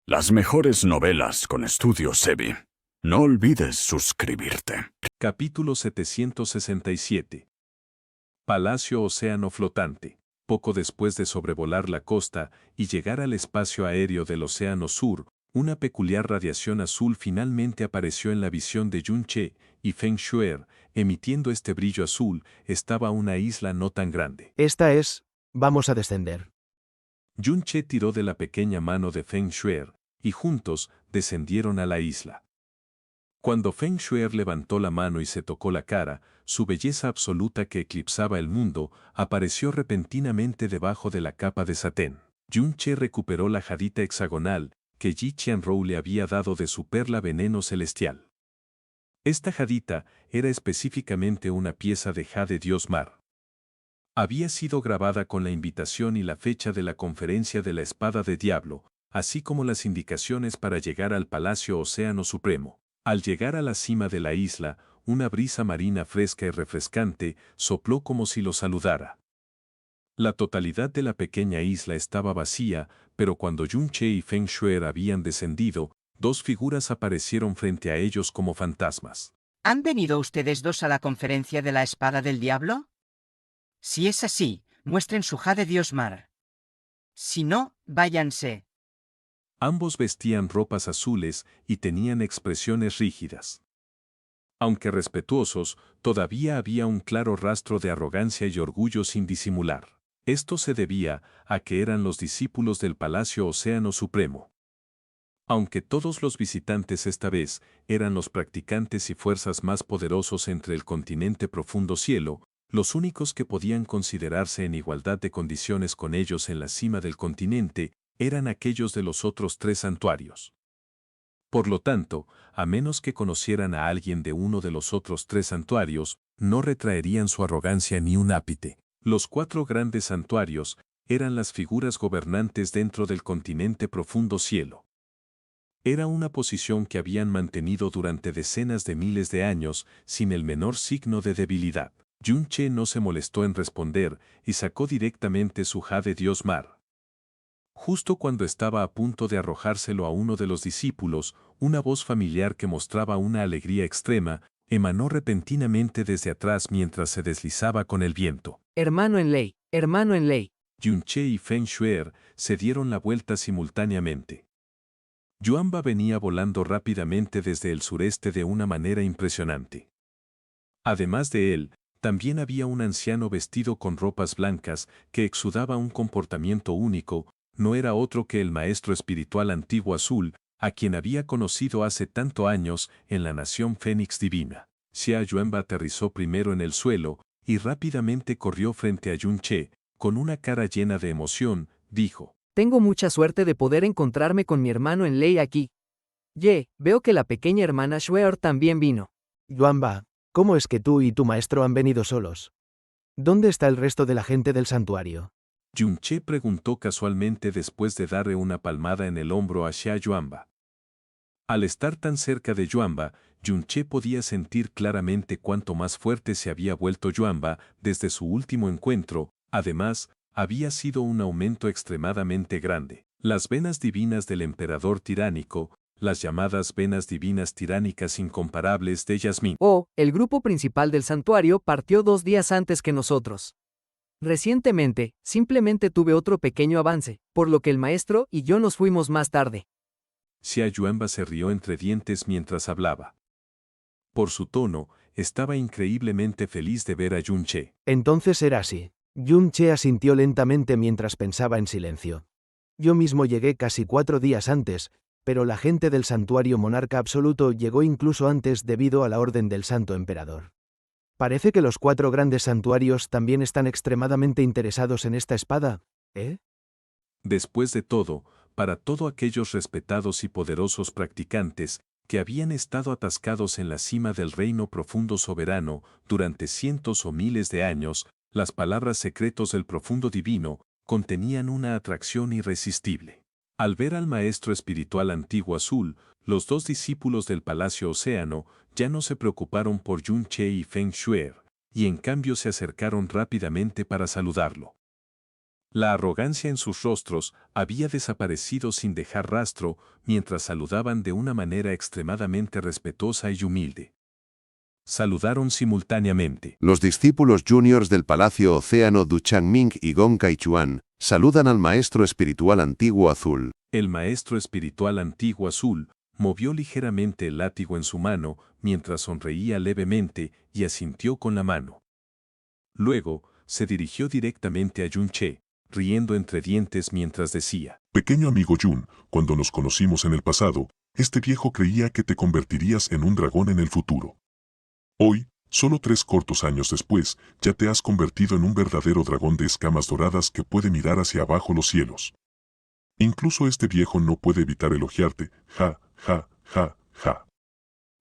Las mejores novelas con Estudio Sebi. No olvides suscribirte. Capítulo 767. Palacio Océano Flotante. Poco después de sobrevolar la costa y llegar al espacio aéreo del Océano Sur, una peculiar radiación azul finalmente apareció en la visión de Yun Che y Feng Shuer. Emitiendo este brillo azul, estaba una isla no tan grande. Esta es, vamos a descender. Yun Che tiró de la pequeña mano de Feng Shuer, y juntos descendieron a la isla. Cuando Feng Shuer levantó la mano y se tocó la cara, su belleza absoluta que eclipsaba el mundo apareció repentinamente debajo de la capa de satén. Yun Che recuperó la jadita hexagonal que Yi Qianrou le había dado de su perla veneno celestial. Esta jadita era específicamente una pieza de jade dios mar. Había sido grabada con la invitación y la fecha de la conferencia de la espada de diablo, así como las indicaciones para llegar al Palacio Océano Supremo. Al llegar a la cima de la isla, una brisa marina fresca y refrescante sopló como si lo saludara. La totalidad de la pequeña isla estaba vacía, pero cuando Yun Che y Feng Shuer habían descendido, dos figuras aparecieron frente a ellos como fantasmas. ¿Han venido ustedes dos a la conferencia de la espada del diablo? Si es así, muestren su jade dios mar. Si no, váyanse. Ambos vestían ropas azules y tenían expresiones rígidas. Aunque respetuosos, todavía había un claro rastro de arrogancia y orgullo sin disimular. Esto se debía a que eran los discípulos del Palacio Océano Supremo. Aunque todos los visitantes esta vez eran los practicantes y fuerzas más poderosos entre el continente profundo cielo, los únicos que podían considerarse en igualdad de condiciones con ellos en la cima del continente eran aquellos de los otros tres santuarios. Por lo tanto, a menos que conocieran a alguien de uno de los otros tres santuarios, no retraerían su arrogancia ni un ápice. Los cuatro grandes santuarios eran las figuras gobernantes dentro del continente profundo cielo. Era una posición que habían mantenido durante decenas de miles de años sin el menor signo de debilidad. Yun Che no se molestó en responder y sacó directamente su jade dios mar. Justo cuando estaba a punto de arrojárselo a uno de los discípulos, una voz familiar que mostraba una alegría extrema emanó repentinamente desde atrás mientras se deslizaba con el viento. Hermano en ley, hermano en ley. Yun Che y Feng Shuer se dieron la vuelta simultáneamente. Yuanba venía volando rápidamente desde el sureste de una manera impresionante. Además de él, también había un anciano vestido con ropas blancas que exudaba un comportamiento único. No era otro que el maestro espiritual antiguo azul, a quien había conocido hace tanto años en la nación Fénix Divina. Xia Yuanba aterrizó primero en el suelo y rápidamente corrió frente a Yun Che. Con una cara llena de emoción, dijo: Tengo mucha suerte de poder encontrarme con mi hermano en ley aquí. Veo que la pequeña hermana Shuer también vino. Yuanba, ¿cómo es que tú y tu maestro han venido solos? ¿Dónde está el resto de la gente del santuario? Yun Che preguntó casualmente después de darle una palmada en el hombro a Xia Yuanba. Al estar tan cerca de Yuanba, Yun Che podía sentir claramente cuánto más fuerte se había vuelto Yuanba desde su último encuentro. Además, había sido un aumento extremadamente grande. Las venas divinas del emperador tiránico, las llamadas venas divinas tiránicas incomparables de Yasmín. El grupo principal del santuario partió 2 días antes que nosotros. Recientemente, simplemente tuve otro pequeño avance, por lo que el maestro y yo nos fuimos más tarde. Xia Yuanba se rió entre dientes mientras hablaba. Por su tono, estaba increíblemente feliz de ver a Yun Che. Entonces era así. Yun Che asintió lentamente mientras pensaba en silencio. Yo mismo llegué casi 4 días antes, pero la gente del santuario monarca absoluto llegó incluso antes debido a la orden del santo emperador. Parece que los 4 grandes santuarios también están extremadamente interesados en esta espada, ¿eh? Después de todo, para todos aquellos respetados y poderosos practicantes que habían estado atascados en la cima del reino profundo soberano durante cientos o miles de años, las palabras secretos del profundo divino contenían una atracción irresistible. Al ver al maestro espiritual antiguo azul, los dos discípulos del Palacio Océano ya no se preocuparon por Yun Che y Feng Shuer, y en cambio se acercaron rápidamente para saludarlo. La arrogancia en sus rostros había desaparecido sin dejar rastro mientras saludaban de una manera extremadamente respetuosa y humilde. Saludaron simultáneamente. Los discípulos juniors del Palacio Océano Du Changming y Gong Kaichuan saludan al Maestro Espiritual Antiguo Azul. El Maestro Espiritual Antiguo Azul movió ligeramente el látigo en su mano mientras sonreía levemente y asintió con la mano. Luego, se dirigió directamente a Yun-che, riendo entre dientes mientras decía: Pequeño amigo Jun, cuando nos conocimos en el pasado, este viejo creía que te convertirías en un dragón en el futuro. Hoy, solo 3 cortos años después, ya te has convertido en un verdadero dragón de escamas doradas que puede mirar hacia abajo los cielos. Incluso este viejo no puede evitar elogiarte, ja, ja, ja, ja.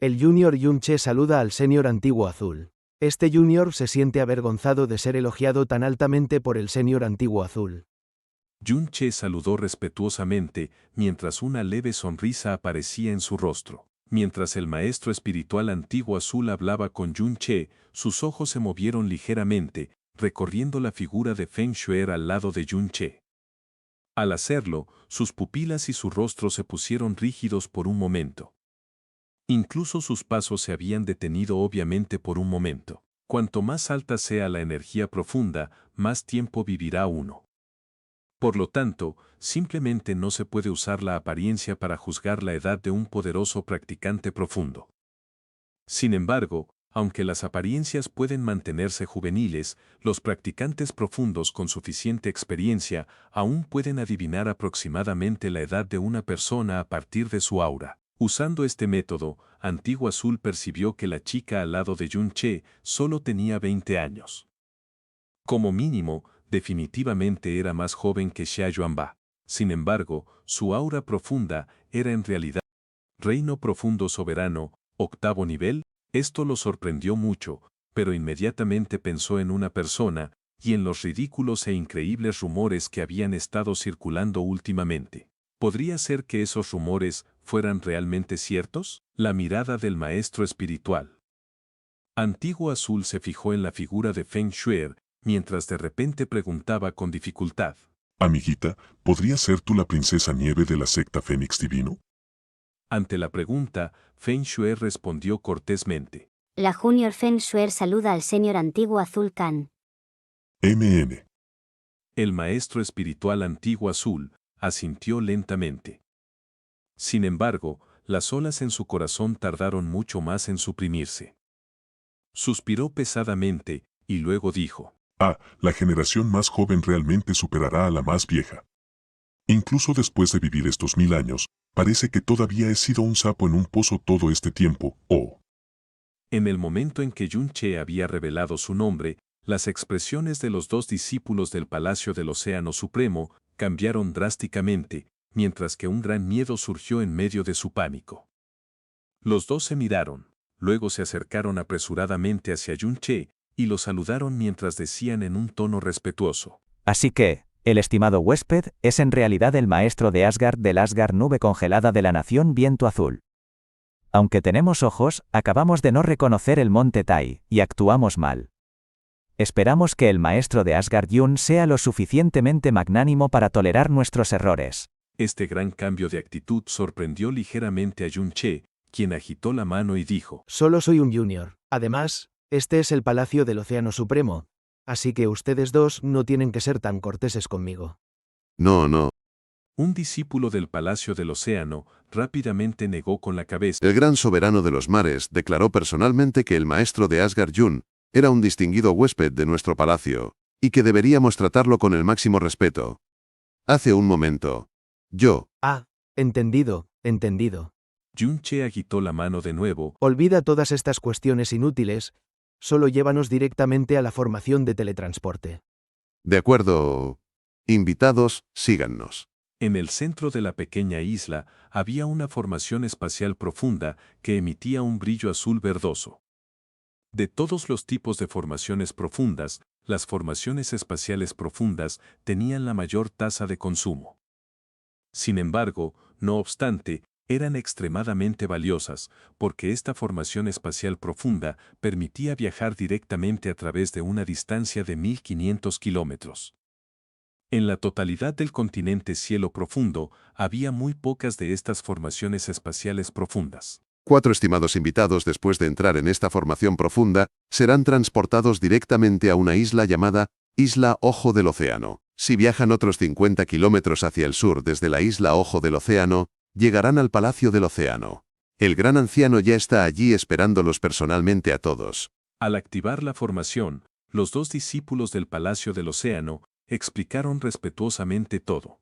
El Junior Yun-che saluda al Senior Antiguo Azul. Este Junior se siente avergonzado de ser elogiado tan altamente por el Senior Antiguo Azul. Yun-che saludó respetuosamente mientras una leve sonrisa aparecía en su rostro. Mientras el Maestro Espiritual Antiguo Azul hablaba con Yun-che, sus ojos se movieron ligeramente, recorriendo la figura de Feng Shuer al lado de Yun-che. Al hacerlo, sus pupilas y su rostro se pusieron rígidos por un momento. Incluso sus pasos se habían detenido obviamente por un momento. Cuanto más alta sea la energía profunda, más tiempo vivirá uno. Por lo tanto, simplemente no se puede usar la apariencia para juzgar la edad de un poderoso practicante profundo. Sin embargo, aunque las apariencias pueden mantenerse juveniles, los practicantes profundos con suficiente experiencia aún pueden adivinar aproximadamente la edad de una persona a partir de su aura. Usando este método, Antiguo Azul percibió que la chica al lado de Yun-che solo tenía 20 años. Como mínimo, definitivamente era más joven que Xia Yuanba. Sin embargo, su aura profunda era en realidad Reino Profundo Soberano, 8º nivel. Esto lo sorprendió mucho, pero inmediatamente pensó en una persona y en los ridículos e increíbles rumores que habían estado circulando últimamente. ¿Podría ser que esos rumores fueran realmente ciertos? La mirada del Maestro Espiritual Antiguo Azul se fijó en la figura de Feng Shuer, mientras de repente preguntaba con dificultad: Amiguita, ¿podrías ser tú la princesa Nieve de la secta Fénix Divino? Ante la pregunta, Feng Shuer respondió cortésmente: La Junior Feng Shuer saluda al Senior Antiguo Azul Khan. MN. El Maestro Espiritual Antiguo Azul asintió lentamente. Sin embargo, las olas en su corazón tardaron mucho más en suprimirse. Suspiró pesadamente y luego dijo: La generación más joven realmente superará a la más vieja. Incluso después de vivir estos 1000 años, parece que todavía he sido un sapo en un pozo todo este tiempo, oh. En el momento en que Yun-che había revelado su nombre, las expresiones de los 2 discípulos del Palacio del Océano Supremo cambiaron drásticamente, mientras que un gran miedo surgió en medio de su pánico. Los 2 se miraron, luego se acercaron apresuradamente hacia Yun-che y lo saludaron mientras decían en un tono respetuoso: Así que, el estimado huésped es en realidad el maestro de Asgard del Asgard Nube Congelada de la Nación Viento Azul. Aunque tenemos ojos, acabamos de no reconocer el monte Tai, y actuamos mal. Esperamos que el maestro de Asgard Yun sea lo suficientemente magnánimo para tolerar nuestros errores. Este gran cambio de actitud sorprendió ligeramente a Yun-che, quien agitó la mano y dijo: Solo soy un junior. Además, este es el Palacio del Océano Supremo. Así que ustedes 2 no tienen que ser tan corteses conmigo. No. Un discípulo del Palacio del Océano rápidamente negó con la cabeza. El gran soberano de los mares declaró personalmente que el maestro de Asgard Yun era un distinguido huésped de nuestro palacio, y que deberíamos tratarlo con el máximo respeto. Hace un momento. Yo. Entendido. Yun-che agitó la mano de nuevo. Olvida todas estas cuestiones inútiles, solo llévanos directamente a la formación de teletransporte. De acuerdo. Invitados, síganos. En el centro de la pequeña isla había una formación espacial profunda que emitía un brillo azul verdoso. De todos los tipos de formaciones profundas, las formaciones espaciales profundas tenían la mayor tasa de consumo. Sin embargo, no obstante, eran extremadamente valiosas, porque esta formación espacial profunda permitía viajar directamente a través de una distancia de 1500 kilómetros. En la totalidad del continente cielo profundo, había muy pocas de estas formaciones espaciales profundas. 4 estimados invitados después de entrar en esta formación profunda, serán transportados directamente a una isla llamada Isla Ojo del Océano. Si viajan otros 50 kilómetros hacia el sur desde la Isla Ojo del Océano, llegarán al Palacio del Océano. El gran anciano ya está allí esperándolos personalmente a todos. Al activar la formación, los 2 discípulos del Palacio del Océano explicaron respetuosamente todo.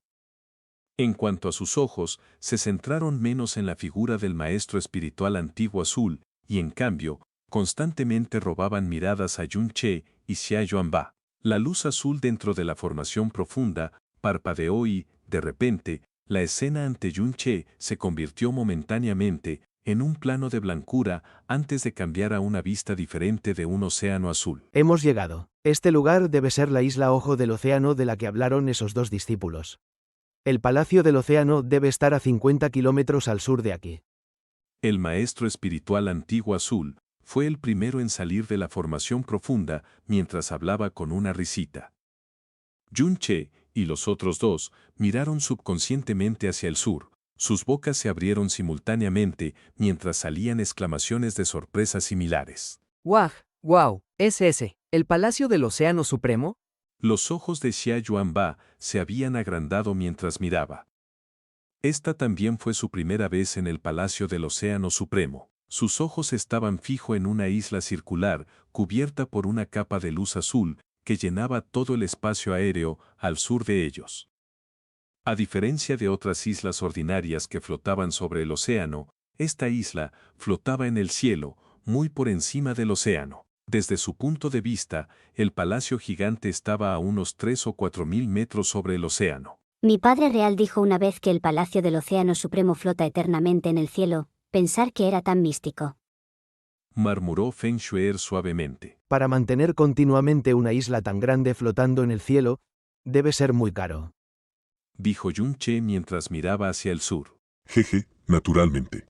En cuanto a sus ojos, se centraron menos en la figura del maestro espiritual antiguo azul, y en cambio, constantemente robaban miradas a Yun Che y Xia Yuanba. La luz azul dentro de la formación profunda parpadeó y, de repente, la escena ante Yun Che se convirtió momentáneamente en un plano de blancura antes de cambiar a una vista diferente de un océano azul. Hemos llegado. Este lugar debe ser la isla Ojo del Océano de la que hablaron esos 2 discípulos. El Palacio del Océano debe estar a 50 kilómetros al sur de aquí. El maestro espiritual antiguo azul fue el primero en salir de la formación profunda mientras hablaba con una risita. Yun Che y los otros 2 miraron subconscientemente hacia el sur. Sus bocas se abrieron simultáneamente mientras salían exclamaciones de sorpresa similares. ¡Guau! ¡Guau! ¿Es ese el Palacio del Océano Supremo? Los ojos de Xia Yuanba se habían agrandado mientras miraba. Esta también fue su primera vez en el Palacio del Océano Supremo. Sus ojos estaban fijos en una isla circular, cubierta por una capa de luz azul, que llenaba todo el espacio aéreo al sur de ellos. A diferencia de otras islas ordinarias que flotaban sobre el océano, esta isla flotaba en el cielo, muy por encima del océano. Desde su punto de vista, el palacio gigante estaba a unos 3 o 4 mil metros sobre el océano. Mi padre real dijo una vez que el Palacio del Océano Supremo flota eternamente en el cielo. Pensar que era tan místico. Murmuró Feng Shuer suavemente. Para mantener continuamente una isla tan grande flotando en el cielo, debe ser muy caro. Dijo Yun Che mientras miraba hacia el sur. Jeje, naturalmente.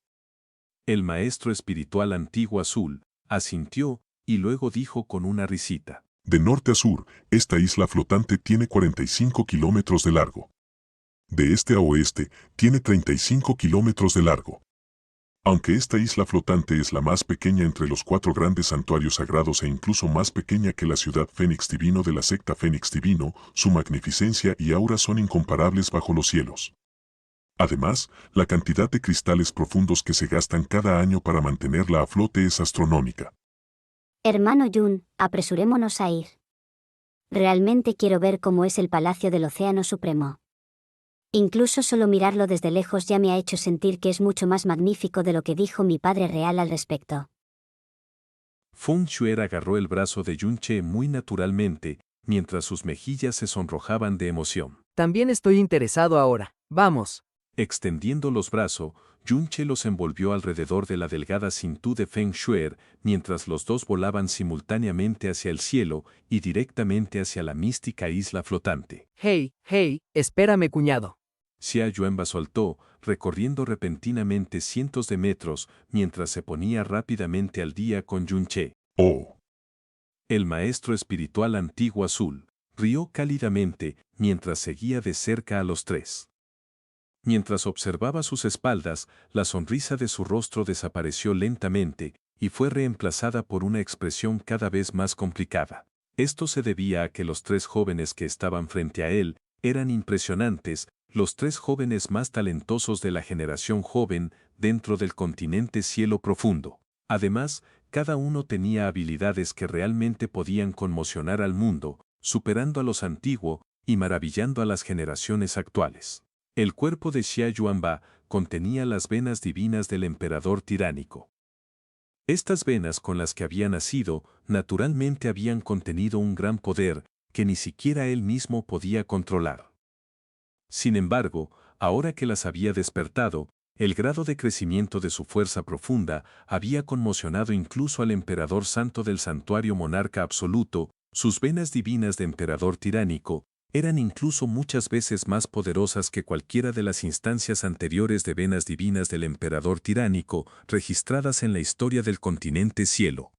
El maestro espiritual antiguo azul asintió y luego dijo con una risita. De norte a sur, esta isla flotante tiene 45 kilómetros de largo. De este a oeste, tiene 35 kilómetros de largo. Aunque esta isla flotante es la más pequeña entre los 4 grandes santuarios sagrados e incluso más pequeña que la ciudad Fénix Divino de la secta Fénix Divino, su magnificencia y aura son incomparables bajo los cielos. Además, la cantidad de cristales profundos que se gastan cada año para mantenerla a flote es astronómica. Hermano Yun, apresurémonos a ir. Realmente quiero ver cómo es el Palacio del Océano Supremo. Incluso solo mirarlo desde lejos ya me ha hecho sentir que es mucho más magnífico de lo que dijo mi padre real al respecto. Feng Shuer agarró el brazo de Yun Che muy naturalmente, mientras sus mejillas se sonrojaban de emoción. También estoy interesado ahora. Vamos. Extendiendo los brazos, Yun Che los envolvió alrededor de la delgada cintura de Feng Shuer, mientras los 2 volaban simultáneamente hacia el cielo y directamente hacia la mística isla flotante. Hey, espérame, cuñado. Xia Yuanba soltó, recorriendo repentinamente cientos de metros, mientras se ponía rápidamente al día con Yun Che. Oh. El maestro espiritual antiguo azul rió cálidamente mientras seguía de cerca a los 3. Mientras observaba sus espaldas, la sonrisa de su rostro desapareció lentamente y fue reemplazada por una expresión cada vez más complicada. Esto se debía a que los 3 jóvenes que estaban frente a él eran impresionantes, los 3 jóvenes más talentosos de la generación joven dentro del continente cielo profundo. Además, cada uno tenía habilidades que realmente podían conmocionar al mundo, superando a los antiguos y maravillando a las generaciones actuales. El cuerpo de Xia Yuanba contenía las venas divinas del emperador tiránico. Estas venas con las que había nacido, naturalmente habían contenido un gran poder que ni siquiera él mismo podía controlar. Sin embargo, ahora que las había despertado, el grado de crecimiento de su fuerza profunda había conmocionado incluso al emperador santo del santuario monarca absoluto. Sus venas divinas de emperador tiránico eran incluso muchas veces más poderosas que cualquiera de las instancias anteriores de venas divinas del emperador tiránico registradas en la historia del continente cielo.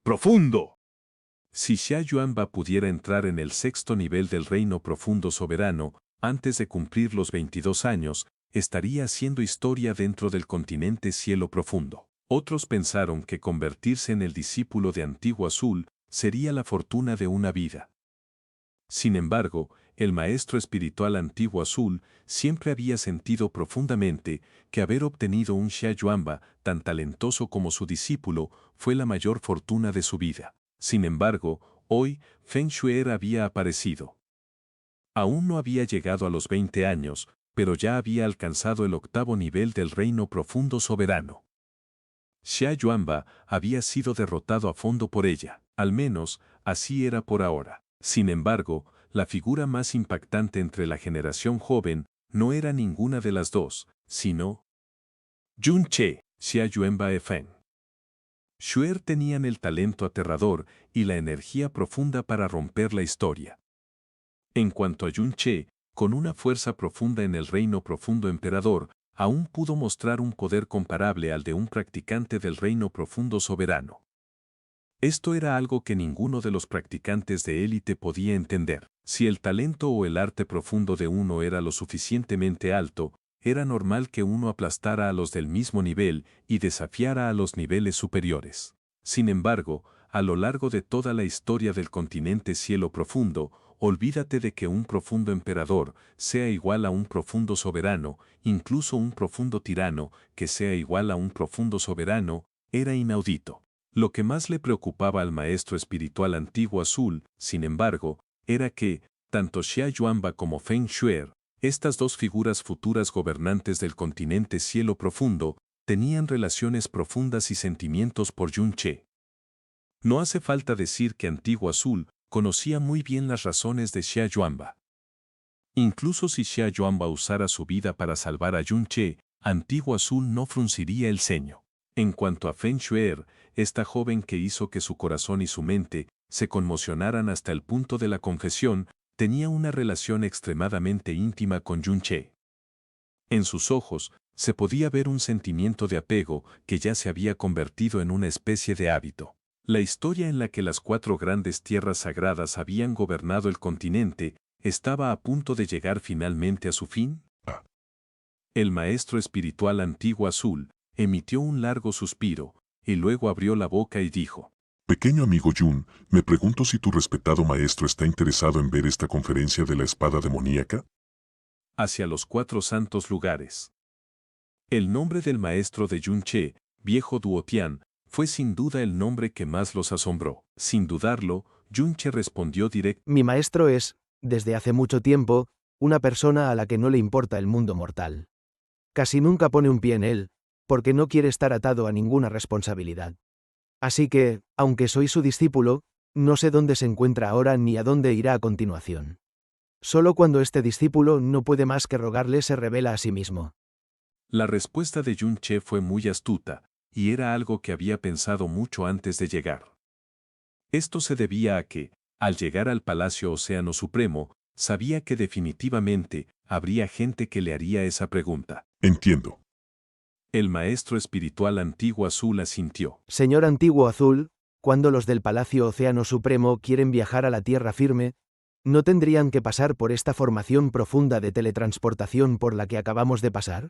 ¡Profundo! Si Xia Yuanba pudiera entrar en el sexto nivel del reino profundo soberano, antes de cumplir los 22 años, estaría haciendo historia dentro del continente cielo profundo. Otros pensaron que convertirse en el discípulo de Antiguo Azul sería la fortuna de una vida. Sin embargo, el maestro espiritual Antiguo Azul siempre había sentido profundamente que haber obtenido un Xia Yuanba tan talentoso como su discípulo fue la mayor fortuna de su vida. Sin embargo, hoy Feng Shuer había aparecido. Aún no había llegado a los 20 años, pero ya había alcanzado el octavo nivel del reino profundo soberano. Xia Yuanba había sido derrotado a fondo por ella, al menos así era por ahora. Sin embargo, la figura más impactante entre la generación joven no era ninguna de las dos, sino Jun Che, Xia Yuanba e Feng Shuer tenían el talento aterrador y la energía profunda para romper la historia. En cuanto a Jun Che, con una fuerza profunda en el reino profundo emperador, aún pudo mostrar un poder comparable al de un practicante del reino profundo soberano. Esto era algo que ninguno de los practicantes de élite podía entender. Si el talento o el arte profundo de uno era lo suficientemente alto, era normal que uno aplastara a los del mismo nivel y desafiara a los niveles superiores. Sin embargo, a lo largo de toda la historia del continente cielo profundo, olvídate de que un profundo emperador sea igual a un profundo soberano, incluso un profundo tirano que sea igual a un profundo soberano, era inaudito. Lo que más le preocupaba al maestro espiritual Antiguo Azul, sin embargo, era que, tanto Xia Yuanba como Feng Shuer, estas dos figuras futuras gobernantes del continente cielo profundo, tenían relaciones profundas y sentimientos por Jun Che. No hace falta decir que Antiguo Azul conocía muy bien las razones de Xia Yuanba. Incluso si Xia Yuanba usara su vida para salvar a Jun Che, Antiguo Azul no frunciría el ceño. En cuanto a Feng Shuer, esta joven que hizo que su corazón y su mente se conmocionaran hasta el punto de la confesión, tenía una relación extremadamente íntima con Jun Che. En sus ojos se podía ver un sentimiento de apego que ya se había convertido en una especie de hábito. La historia en la que las 4 grandes tierras sagradas habían gobernado el continente estaba a punto de llegar finalmente a su fin. El maestro espiritual Antiguo Azul emitió un largo suspiro y luego abrió la boca y dijo: Pequeño amigo Jun, me pregunto si tu respetado maestro está interesado en ver esta conferencia de la espada demoníaca. Hacia los 4 santos lugares. El nombre del maestro de Jun Che, viejo Duotian, fue sin duda el nombre que más los asombró. Sin dudarlo, Jun Che respondió directamente: Mi maestro es, desde hace mucho tiempo, una persona a la que no le importa el mundo mortal. Casi nunca pone un pie en él, porque no quiere estar atado a ninguna responsabilidad. Así que, aunque soy su discípulo, no sé dónde se encuentra ahora ni a dónde irá a continuación. Solo cuando este discípulo no puede más que rogarle se revela a sí mismo. La respuesta de Jun Che fue muy astuta, y era algo que había pensado mucho antes de llegar. Esto se debía a que, al llegar al Palacio Océano Supremo, sabía que definitivamente habría gente que le haría esa pregunta. Entiendo. El maestro espiritual Antiguo Azul asintió. Señor Antiguo Azul, cuando los del Palacio Océano Supremo quieren viajar a la tierra firme, ¿no tendrían que pasar por esta formación profunda de teletransportación por la que acabamos de pasar?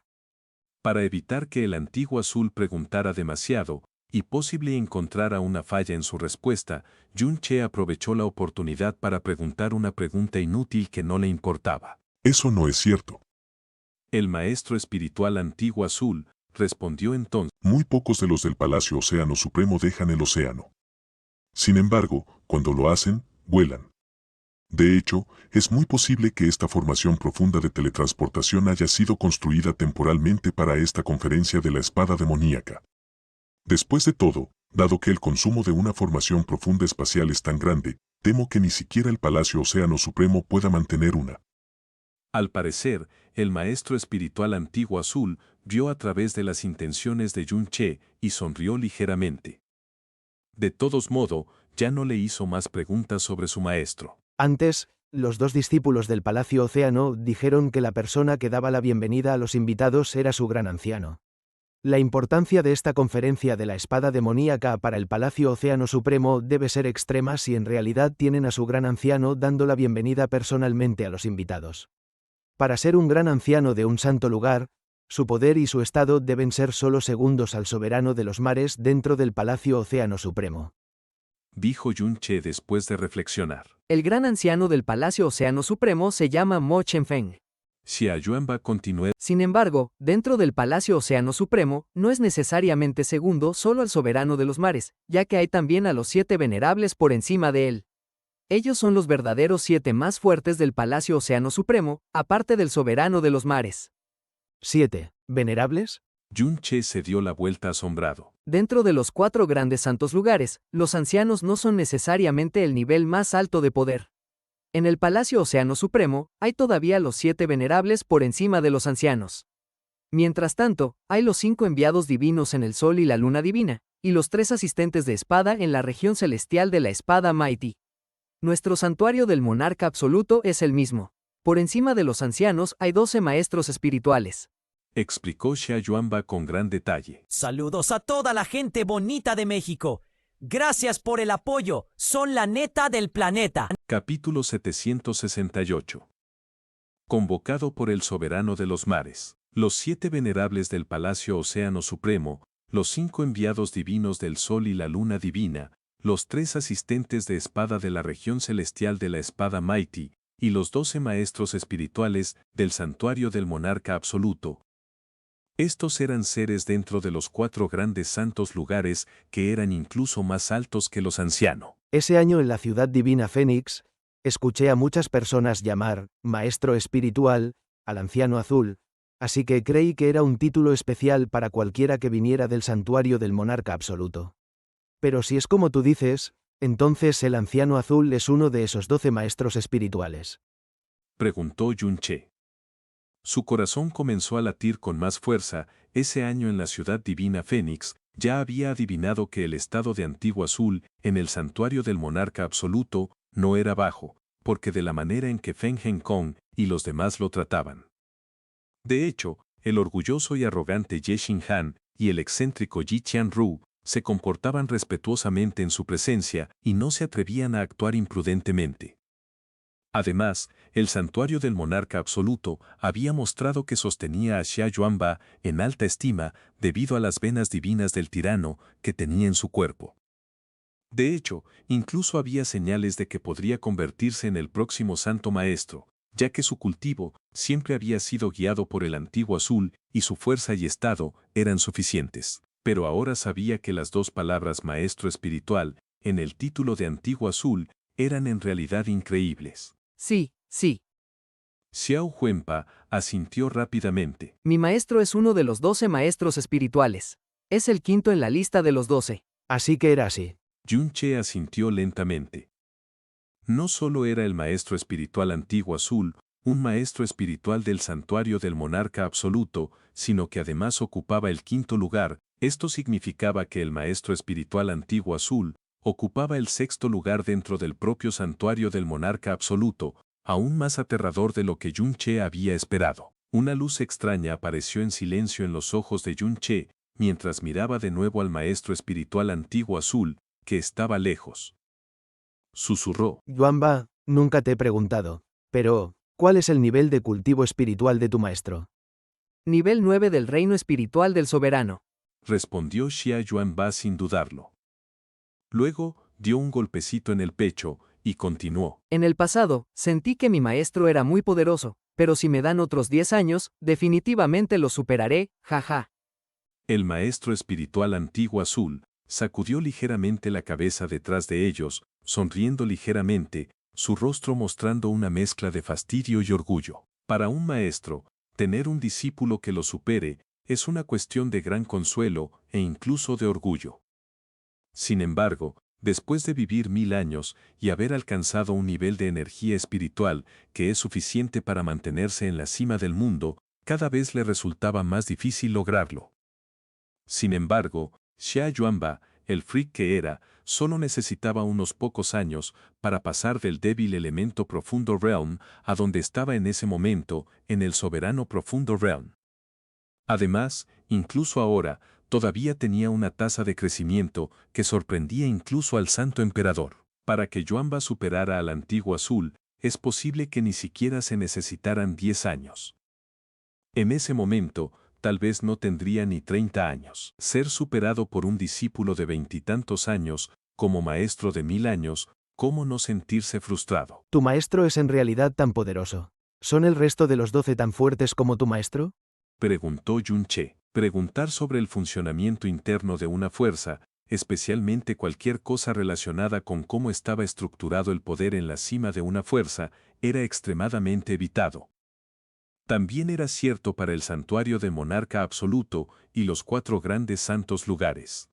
Para evitar que el Antiguo Azul preguntara demasiado y posible encontrara una falla en su respuesta, Jun Che aprovechó la oportunidad para preguntar una pregunta inútil que no le importaba. Eso no es cierto. El maestro espiritual Antiguo Azul respondió entonces: Muy pocos de los del Palacio Océano Supremo dejan el océano. Sin embargo, cuando lo hacen, vuelan. De hecho, es muy posible que esta formación profunda de teletransportación haya sido construida temporalmente para esta conferencia de la espada demoníaca. Después de todo, dado que el consumo de una formación profunda espacial es tan grande, temo que ni siquiera el Palacio Océano Supremo pueda mantener una. Al parecer, el maestro espiritual Antiguo Azul vio a través de las intenciones de Jun Che y sonrió ligeramente. De todos modos, ya no le hizo más preguntas sobre su maestro. Antes, los 2 discípulos del Palacio Océano dijeron que la persona que daba la bienvenida a los invitados era su gran anciano. La importancia de esta conferencia de la espada demoníaca para el Palacio Océano Supremo debe ser extrema si en realidad tienen a su gran anciano dando la bienvenida personalmente a los invitados. Para ser un gran anciano de un santo lugar, su poder y su estado deben ser solo segundos al soberano de los mares dentro del Palacio Océano Supremo. Dijo Yun-che después de reflexionar. El gran anciano del Palacio Océano Supremo se llama Mo Chen-feng. Xia Yuanba continuó. Sin embargo, dentro del Palacio Océano Supremo, no es necesariamente segundo solo al soberano de los mares, ya que hay también a los 7 venerables por encima de él. Ellos son los verdaderos 7 más fuertes del Palacio Océano Supremo, aparte del soberano de los mares. 7. ¿Venerables? Yun-che se dio la vuelta asombrado. Dentro de los 4 grandes santos lugares, los ancianos no son necesariamente el nivel más alto de poder. En el Palacio Océano Supremo, hay todavía los 7 venerables por encima de los ancianos. Mientras tanto, hay los 5 enviados divinos en el Sol y la Luna Divina, y los 3 asistentes de espada en la región celestial de la espada Mighty. Nuestro santuario del monarca absoluto es el mismo. Por encima de los ancianos hay 12 maestros espirituales. Explicó Xia Yuanba con gran detalle. Saludos a toda la gente bonita de México. Gracias por el apoyo. Son la neta del planeta. Capítulo 768. Convocado por el soberano de los mares, los 7 venerables del Palacio Océano Supremo, los 5 enviados divinos del Sol y la Luna Divina, los 3 asistentes de espada de la región celestial de la espada Mighty, y los 12 maestros espirituales del santuario del monarca absoluto. Estos eran seres dentro de los 4 grandes santos lugares que eran incluso más altos que los ancianos. Ese año en la ciudad divina Fénix, escuché a muchas personas llamar maestro espiritual al anciano azul, así que creí que era un título especial para cualquiera que viniera del santuario del monarca absoluto. Pero si es como tú dices, entonces el anciano azul es uno de esos 12 maestros espirituales. Preguntó Yun-che. Su corazón comenzó a latir con más fuerza. Ese año en la ciudad divina Fénix, ya había adivinado que el estado de Antiguo Azul, en el santuario del monarca absoluto, no era bajo, porque de la manera en que Feng Hen-kong y los demás lo trataban. De hecho, el orgulloso y arrogante Ye Xing-han y el excéntrico Yi Qian-ru se comportaban respetuosamente en su presencia y no se atrevían a actuar imprudentemente. Además, el santuario del monarca absoluto había mostrado que sostenía a Xia Yuanba en alta estima debido a las venas divinas del tirano que tenía en su cuerpo. De hecho, incluso había señales de que podría convertirse en el próximo santo maestro, ya que su cultivo siempre había sido guiado por el antiguo azul y su fuerza y estado eran suficientes. Pero ahora sabía que las 2 palabras maestro espiritual en el título de antiguo azul eran en realidad increíbles. Sí, sí. Xiao Huenpa asintió rápidamente. Mi maestro es uno de los 12 maestros espirituales. Es el 5º en la lista de los 12. Así que era así. Yun-che asintió lentamente. No solo era el maestro espiritual antiguo azul, un maestro espiritual del santuario del monarca absoluto, sino que además ocupaba el 5º lugar. Esto significaba que el maestro espiritual antiguo azul ocupaba el 6º lugar dentro del propio santuario del monarca absoluto, aún más aterrador de lo que Yun-che había esperado. Una luz extraña apareció en silencio en los ojos de Yun-che, mientras miraba de nuevo al maestro espiritual antiguo azul, que estaba lejos. Susurró. Yuanba, nunca te he preguntado, pero, ¿cuál es el nivel de cultivo espiritual de tu maestro? Nivel 9 del reino espiritual del soberano. Respondió Xia Yuanba sin dudarlo. Luego, dio un golpecito en el pecho, y continuó. En el pasado, sentí que mi maestro era muy poderoso, pero si me dan otros 10 años, definitivamente lo superaré, jaja. El maestro espiritual antiguo azul sacudió ligeramente la cabeza detrás de ellos, sonriendo ligeramente, su rostro mostrando una mezcla de fastidio y orgullo. Para un maestro, tener un discípulo que lo supere es una cuestión de gran consuelo e incluso de orgullo. Sin embargo, después de vivir 1000 años y haber alcanzado un nivel de energía espiritual que es suficiente para mantenerse en la cima del mundo, cada vez le resultaba más difícil lograrlo. Sin embargo, Xia Yuanba, el freak que era, solo necesitaba unos pocos años para pasar del débil elemento Profundo Realm a donde estaba en ese momento, en el soberano Profundo Realm. Además, incluso ahora, todavía tenía una tasa de crecimiento que sorprendía incluso al santo emperador. Para que Yuanba superara al antiguo azul, es posible que ni siquiera se necesitaran 10 años. En ese momento, tal vez no tendría ni 30 años. Ser superado por un discípulo de 20 años, como maestro de 1000 años, ¿cómo no sentirse frustrado? ¿Tu maestro es en realidad tan poderoso? ¿Son el resto de los 12 tan fuertes como tu maestro? Preguntó Yun-che. Preguntar sobre el funcionamiento interno de una fuerza, especialmente cualquier cosa relacionada con cómo estaba estructurado el poder en la cima de una fuerza, era extremadamente evitado. También era cierto para el santuario del monarca absoluto y los 4 grandes santos lugares.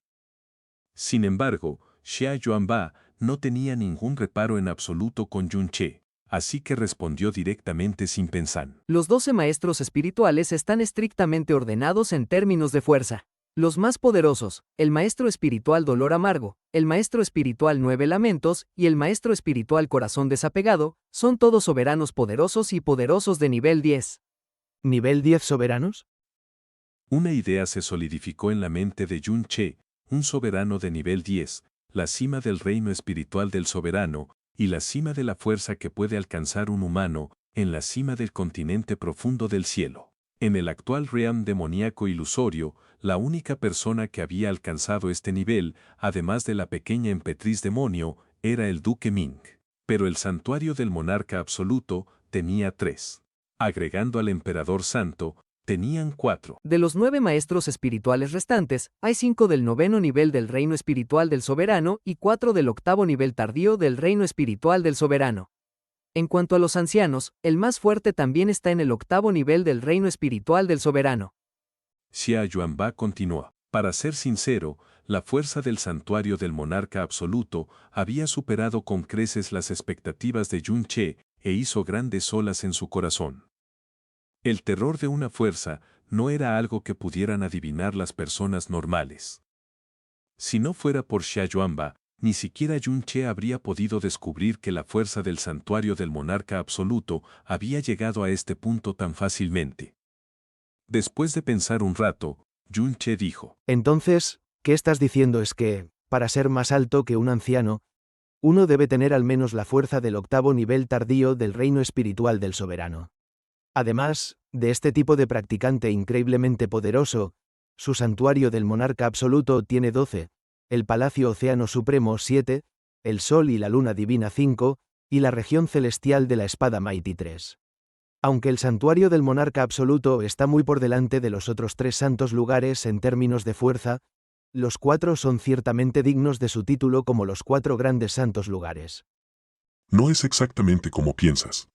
Sin embargo, Xia Yuanba no tenía ningún reparo en absoluto con Yun-che, así que respondió directamente sin pensar. Los 12 maestros espirituales están estrictamente ordenados en términos de fuerza. Los más poderosos, el maestro espiritual Dolor Amargo, el maestro espiritual 9 Lamentos y el maestro espiritual Corazón Desapegado, son todos soberanos poderosos y poderosos de nivel 10. ¿Nivel 10 soberanos? Una idea se solidificó en la mente de Yun-che, un soberano de nivel 10, la cima del reino espiritual del soberano, y la cima de la fuerza que puede alcanzar un humano, en la cima del continente profundo del cielo. En el actual realm demoníaco ilusorio, la única persona que había alcanzado este nivel, además de la pequeña emperatriz demonio, era el duque Ming. Pero el santuario del monarca absoluto tenía 3. Agregando al emperador santo, tenían 4. De los 9 maestros espirituales restantes, hay 5 del 9º nivel del reino espiritual del soberano y 4 del 8º nivel tardío del reino espiritual del soberano. En cuanto a los ancianos, el más fuerte también está en el 8º nivel del reino espiritual del soberano. Xia Yuanba continuó. Para ser sincero, la fuerza del santuario del monarca absoluto había superado con creces las expectativas de Yun-che e hizo grandes olas en su corazón. El terror de una fuerza no era algo que pudieran adivinar las personas normales. Si no fuera por Xia Yuanba, ni siquiera Yun-che habría podido descubrir que la fuerza del santuario del monarca absoluto había llegado a este punto tan fácilmente. Después de pensar un rato, Yun-che dijo: Entonces, ¿qué estás diciendo es que, para ser más alto que un anciano, uno debe tener al menos la fuerza del 8º nivel tardío del reino espiritual del soberano? Además, de este tipo de practicante increíblemente poderoso, su santuario del monarca absoluto tiene 12, el Palacio Océano Supremo 7, el Sol y la Luna Divina 5, y la región celestial de la Espada Mighty 3. Aunque el santuario del monarca absoluto está muy por delante de los otros 3 santos lugares en términos de fuerza, los 4 son ciertamente dignos de su título como los 4 grandes santos lugares. No es exactamente como piensas.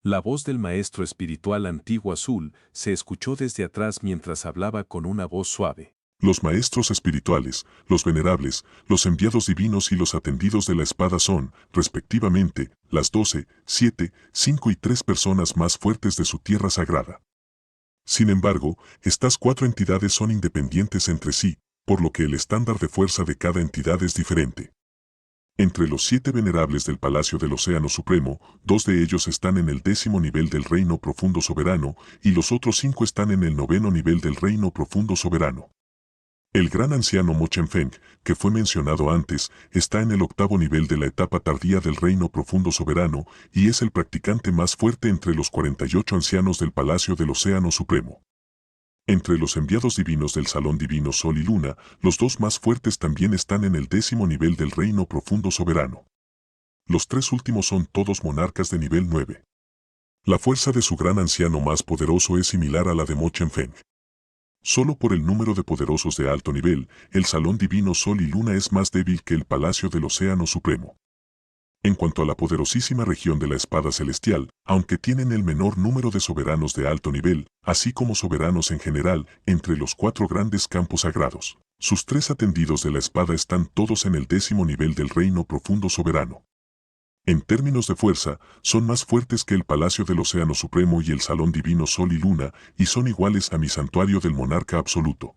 La voz del maestro espiritual antiguo azul se escuchó desde atrás mientras hablaba con una voz suave. Los maestros espirituales, los venerables, los enviados divinos y los atendidos de la espada son, respectivamente, las 12, 7, 5 y 3 personas más fuertes de su tierra sagrada. Sin embargo, estas 4 entidades son independientes entre sí, por lo que el estándar de fuerza de cada entidad es diferente. Entre los 7 venerables del Palacio del Océano Supremo, 2 de ellos están en el 10º nivel del Reino Profundo Soberano y los otros 5 están en el 9º nivel del Reino Profundo Soberano. El gran anciano Mo Chen-feng, que fue mencionado antes, está en el 8º nivel de la etapa tardía del Reino Profundo Soberano y es el practicante más fuerte entre los 48 ancianos del Palacio del Océano Supremo. Entre los enviados divinos del Salón Divino Sol y Luna, los 2 más fuertes también están en el 10º nivel del Reino Profundo Soberano. Los 3 últimos son todos monarcas de nivel 9. La fuerza de su gran anciano más poderoso es similar a la de Mo Chen-feng. Solo por el número de poderosos de alto nivel, el Salón Divino Sol y Luna es más débil que el Palacio del Océano Supremo. En cuanto a la poderosísima región de la Espada Celestial, aunque tienen el menor número de soberanos de alto nivel, así como soberanos en general, entre los 4 grandes campos sagrados, sus 3 atendidos de la espada están todos en el 10º nivel del Reino Profundo Soberano. En términos de fuerza, son más fuertes que el Palacio del Océano Supremo y el Salón Divino Sol y Luna, y son iguales a mi santuario del monarca absoluto.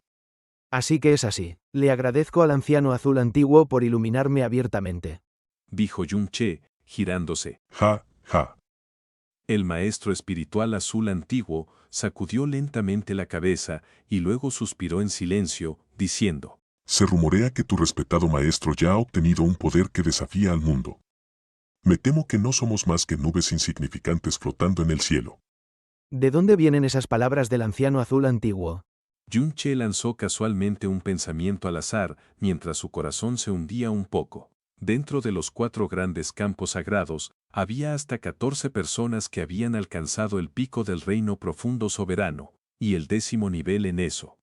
Así que es así. Le agradezco al anciano azul antiguo por iluminarme abiertamente. Dijo Yun-che, girándose. Ja, ja. El maestro espiritual azul antiguo sacudió lentamente la cabeza y luego suspiró en silencio, diciendo: Se rumorea que tu respetado maestro ya ha obtenido un poder que desafía al mundo. Me temo que no somos más que nubes insignificantes flotando en el cielo. ¿De dónde vienen esas palabras del anciano azul antiguo? Yun-che lanzó casualmente un pensamiento al azar mientras su corazón se hundía un poco. Dentro de los 4 grandes campos sagrados, había hasta 14 personas que habían alcanzado el pico del reino profundo soberano, y el 10º nivel en eso.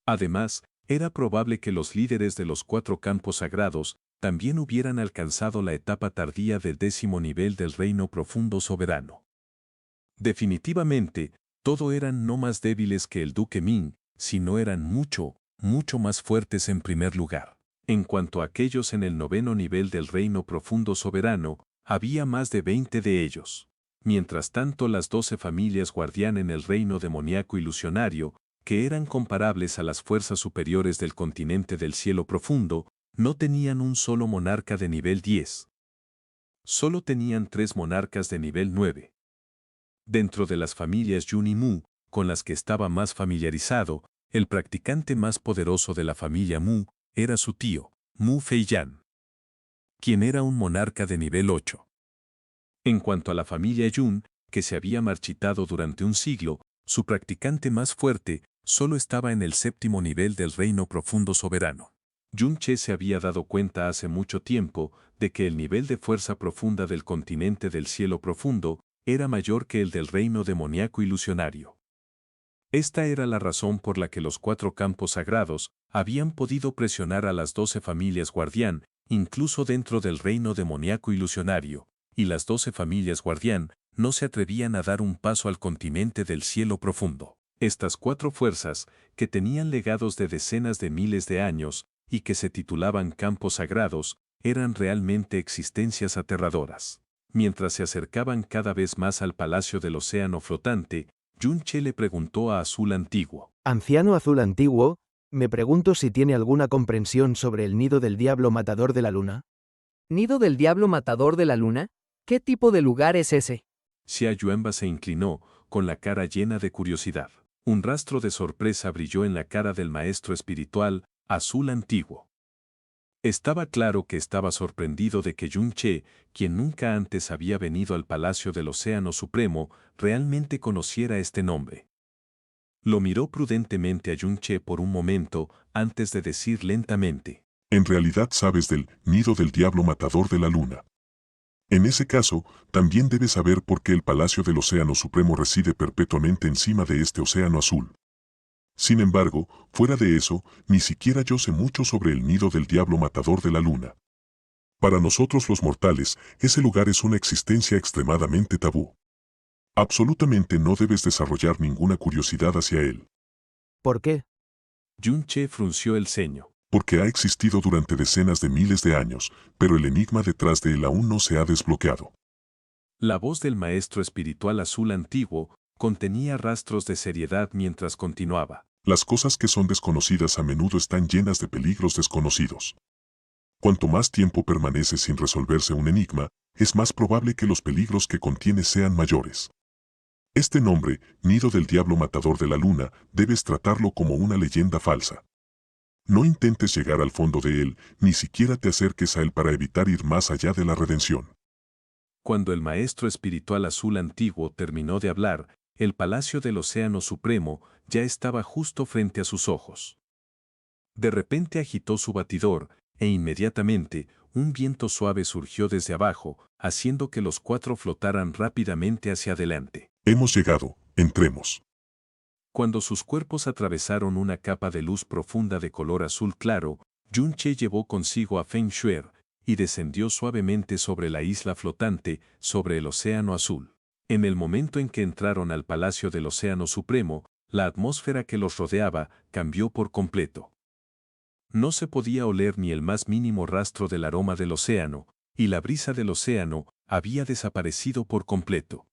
Además, era probable que los líderes de los 4 campos sagrados también hubieran alcanzado la etapa tardía del 10º nivel del reino profundo soberano. Definitivamente, todo eran no más débiles que el duque Ming, sino eran mucho, mucho más fuertes en primer lugar. En cuanto a aquellos en el 9º nivel del reino profundo soberano, había más de 20 de ellos. Mientras tanto, las 12 familias guardián en el reino demoníaco ilusionario, que eran comparables a las fuerzas superiores del continente del cielo profundo, no tenían un solo monarca de nivel 10. Solo tenían 3 monarcas de nivel 9. Dentro de las familias Yun y Mu, con las que estaba más familiarizado, el practicante más poderoso de la familia Mu era su tío, Mu Feiyan, quien era un monarca de nivel 8. En cuanto a la familia Yun, que se había marchitado durante un siglo, su practicante más fuerte solo estaba en el 7º nivel del reino profundo soberano. Yun-che se había dado cuenta hace mucho tiempo de que el nivel de fuerza profunda del continente del cielo profundo era mayor que el del reino demoníaco ilusionario. Esta era la razón por la que los 4 campos sagrados habían podido presionar a las 12 familias guardián, incluso dentro del reino demoníaco ilusionario, y las 12 familias guardián no se atrevían a dar un paso al continente del cielo profundo. Estas 4 fuerzas, que tenían legados de decenas de miles de años y que se titulaban campos sagrados, eran realmente existencias aterradoras. Mientras se acercaban cada vez más al palacio del océano flotante, Yun-che le preguntó a Azul Antiguo: Anciano azul antiguo, me pregunto si tiene alguna comprensión sobre el nido del diablo matador de la luna. ¿Nido del diablo matador de la luna? ¿Qué tipo de lugar es ese? Xia Yuanba se inclinó, con la cara llena de curiosidad. Un rastro de sorpresa brilló en la cara del maestro espiritual, Azul Antiguo. Estaba claro que estaba sorprendido de que Yun-che, quien nunca antes había venido al Palacio del Océano Supremo, realmente conociera este nombre. Lo miró prudentemente a Yun-che por un momento, antes de decir lentamente: En realidad sabes del nido del diablo matador de la luna. En ese caso, también debes saber por qué el Palacio del Océano Supremo reside perpetuamente encima de este océano azul. Sin embargo, fuera de eso, ni siquiera yo sé mucho sobre el nido del diablo matador de la luna. Para nosotros los mortales, ese lugar es una existencia extremadamente tabú. Absolutamente no debes desarrollar ninguna curiosidad hacia él. ¿Por qué? Yun-che frunció el ceño. Porque ha existido durante decenas de miles de años, pero el enigma detrás de él aún no se ha desbloqueado. La voz del maestro espiritual Azul Antiguo contenía rastros de seriedad mientras continuaba. Las cosas que son desconocidas a menudo están llenas de peligros desconocidos. Cuanto más tiempo permanece sin resolverse un enigma, es más probable que los peligros que contiene sean mayores. Este nombre, nido del diablo matador de la luna, debes tratarlo como una leyenda falsa. No intentes llegar al fondo de él, ni siquiera te acerques a él para evitar ir más allá de la redención. Cuando el maestro espiritual Azul Antiguo terminó de hablar, el Palacio del Océano Supremo ya estaba justo frente a sus ojos. De repente agitó su batidor, e inmediatamente, un viento suave surgió desde abajo, haciendo que los 4 flotaran rápidamente hacia adelante. Hemos llegado, entremos. Cuando sus cuerpos atravesaron una capa de luz profunda de color azul claro, Yun-che llevó consigo a Feng Shuer y descendió suavemente sobre la isla flotante, sobre el océano azul. En el momento en que entraron al Palacio del Océano Supremo, la atmósfera que los rodeaba cambió por completo. No se podía oler ni el más mínimo rastro del aroma del océano, y la brisa del océano había desaparecido por completo.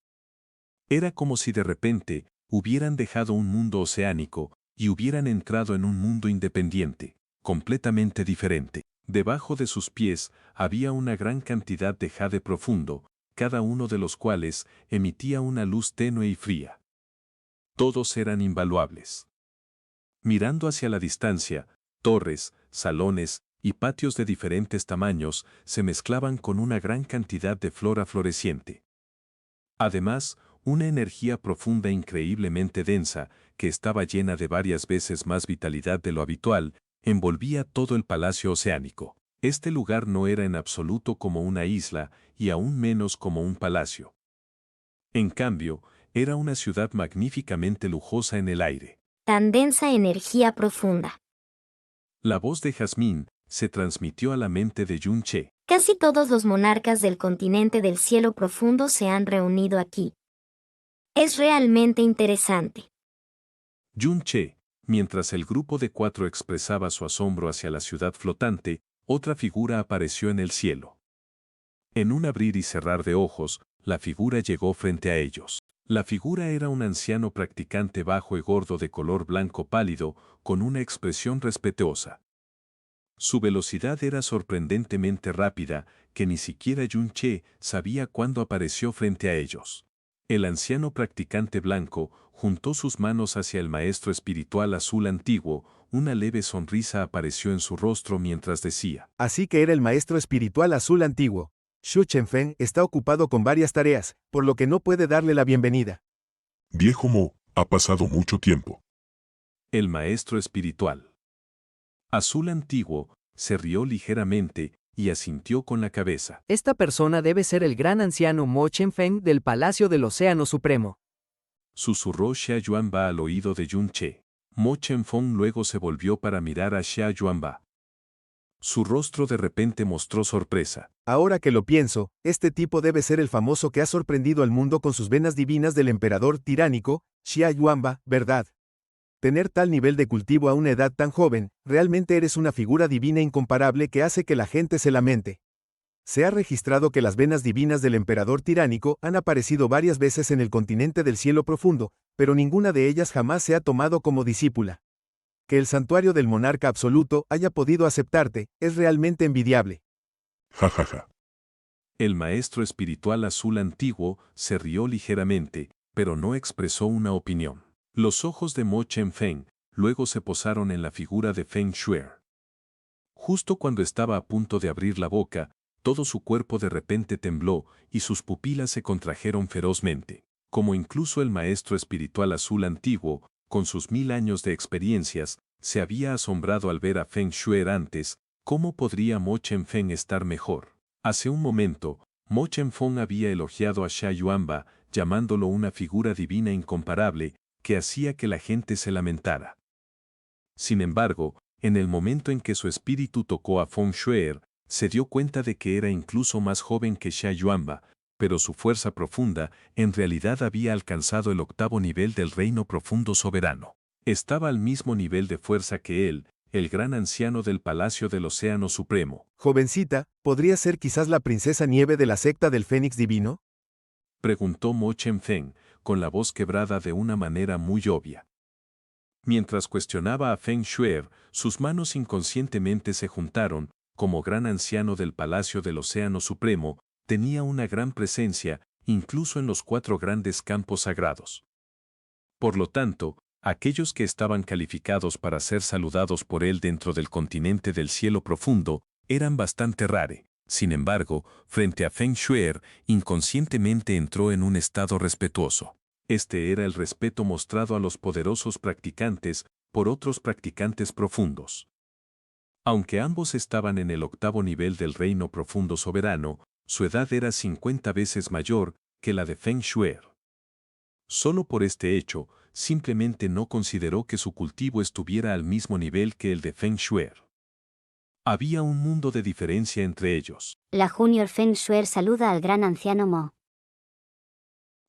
Era como si de repente hubieran dejado un mundo oceánico y hubieran entrado en un mundo independiente, completamente diferente. Debajo de sus pies había una gran cantidad de jade profundo, cada uno de los cuales emitía una luz tenue y fría. Todos eran invaluables. Mirando hacia la distancia, torres, salones y patios de diferentes tamaños se mezclaban con una gran cantidad de flora floreciente. Además, una energía profunda increíblemente densa, que estaba llena de varias veces más vitalidad de lo habitual, envolvía todo el palacio oceánico. Este lugar no era en absoluto como una isla y aún menos como un palacio. En cambio, era una ciudad magníficamente lujosa en el aire. Tan densa energía profunda. La voz de Jazmín se transmitió a la mente de Yun-che. Casi todos los monarcas del continente del cielo profundo se han reunido aquí. Es realmente interesante. Yun-che, mientras el grupo de 4 expresaba su asombro hacia la ciudad flotante, otra figura apareció en el cielo. En un abrir y cerrar de ojos, la figura llegó frente a ellos. La figura era un anciano practicante bajo y gordo de color blanco pálido, con una expresión respetuosa. Su velocidad era sorprendentemente rápida, que ni siquiera Yun-che sabía cuándo apareció frente a ellos. El anciano practicante blanco juntó sus manos hacia el maestro espiritual azul antiguo, una leve sonrisa apareció en su rostro mientras decía: Así que era el maestro espiritual azul antiguo. Xu Chenfeng está ocupado con varias tareas, por lo que no puede darle la bienvenida. Viejo Mo, ha pasado mucho tiempo. El maestro espiritual azul antiguo se rió ligeramente y asintió con la cabeza. Esta persona debe ser el gran anciano Mo Chenfeng del Palacio del Océano Supremo. Susurró Xia Yuanba al oído de Yun-che. Mo Chenfeng luego se volvió para mirar a Xia Yuanba. Su rostro de repente mostró sorpresa. Ahora que lo pienso, este tipo debe ser el famoso que ha sorprendido al mundo con sus venas divinas del emperador tiránico, Xia Yuanba, ¿verdad? Tener tal nivel de cultivo a una edad tan joven, realmente eres una figura divina incomparable que hace que la gente se lamente. Se ha registrado que las venas divinas del emperador tiránico han aparecido varias veces en el continente del cielo profundo, pero ninguna de ellas jamás se ha tomado como discípula. Que el santuario del monarca absoluto haya podido aceptarte, es realmente envidiable. Ja ja ja. El maestro espiritual azul antiguo se rió ligeramente, pero no expresó una opinión. Los ojos de Mo Chenfeng luego se posaron en la figura de Feng Shuer. Justo cuando estaba a punto de abrir la boca, todo su cuerpo de repente tembló y sus pupilas se contrajeron ferozmente. Como incluso el maestro espiritual azul antiguo, con sus 1000 años de experiencias, se había asombrado al ver a Feng Shuer antes, ¿cómo podría Mo Chenfeng estar mejor? Hace un momento, Mo Chenfeng había elogiado a Xia Yuanba, llamándolo una figura divina incomparable, que hacía que la gente se lamentara. Sin embargo, en el momento en que su espíritu tocó a Feng Shuer, se dio cuenta de que era incluso más joven que Xia Yuanba, pero su fuerza profunda en realidad había alcanzado el 8º nivel del reino profundo soberano. Estaba al mismo nivel de fuerza que él, el gran anciano del Palacio del Océano Supremo. Jovencita, ¿podría ser quizás la princesa Nieve de la secta del Fénix Divino? Preguntó Mo Chenfeng, con la voz quebrada de una manera muy obvia. Mientras cuestionaba a Feng Shuer, sus manos inconscientemente se juntaron. Como gran anciano del Palacio del Océano Supremo, tenía una gran presencia, incluso en los 4 grandes campos sagrados. Por lo tanto, aquellos que estaban calificados para ser saludados por él dentro del continente del cielo profundo, eran bastante rare. Sin embargo, frente a Feng Shuer, inconscientemente entró en un estado respetuoso. Este era el respeto mostrado a los poderosos practicantes por otros practicantes profundos. Aunque ambos estaban en el 8º nivel del reino profundo soberano, su edad era 50 veces mayor que la de Feng Shuer. Solo por este hecho, simplemente no consideró que su cultivo estuviera al mismo nivel que el de Feng Shuer. Había un mundo de diferencia entre ellos. La Junior Feng Shuer saluda al gran anciano Mo.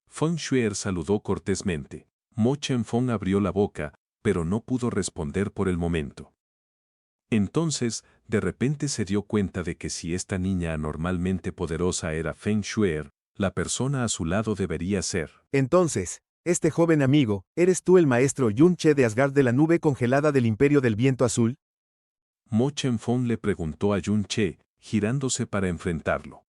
Feng Shuer saludó cortésmente. Mo Chenfeng abrió la boca, pero no pudo responder por el momento. Entonces, de repente se dio cuenta de que si esta niña anormalmente poderosa era Feng Shuer, la persona a su lado debería ser. Entonces, este joven amigo, ¿eres tú el maestro Yun-che de Asgard de la nube congelada del Imperio del Viento Azul? Mo Chenfeng le preguntó a Yun-che, girándose para enfrentarlo.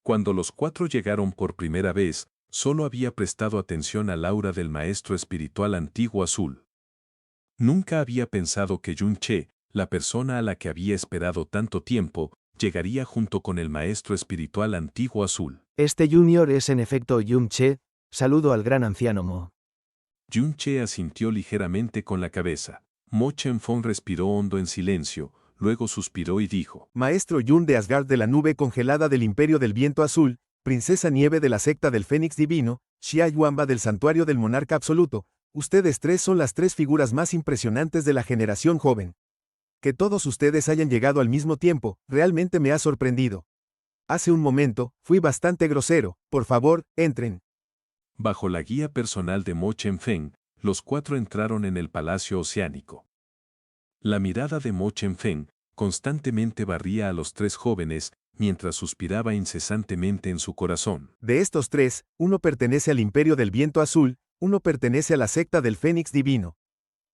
Cuando los cuatro llegaron por primera vez, solo había prestado atención al aura del maestro espiritual antiguo azul. Nunca había pensado que Yun-Che, la persona a la que había esperado tanto tiempo, llegaría junto con el maestro espiritual antiguo azul. Este junior es en efecto Yun-Che. Saludo al gran anciano Mo. Yun-Che asintió ligeramente con la cabeza. Mo Chen-Fong respiró hondo en silencio, luego suspiró y dijo: Maestro Yun de Asgard de la nube congelada del Imperio del Viento Azul, Princesa Nieve de la secta del Fénix Divino, Xia Yuanba del Santuario del Monarca Absoluto, ustedes tres son las tres figuras más impresionantes de la generación joven. Que todos ustedes hayan llegado al mismo tiempo, realmente me ha sorprendido. Hace un momento, fui bastante grosero, por favor, entren. Bajo la guía personal de Mo Chen-Feng, los cuatro entraron en el Palacio Oceánico. La mirada de Mo Chen-Feng constantemente barría a los tres jóvenes, mientras suspiraba incesantemente en su corazón. De estos tres, uno pertenece al Imperio del Viento Azul, uno pertenece a la secta del Fénix Divino.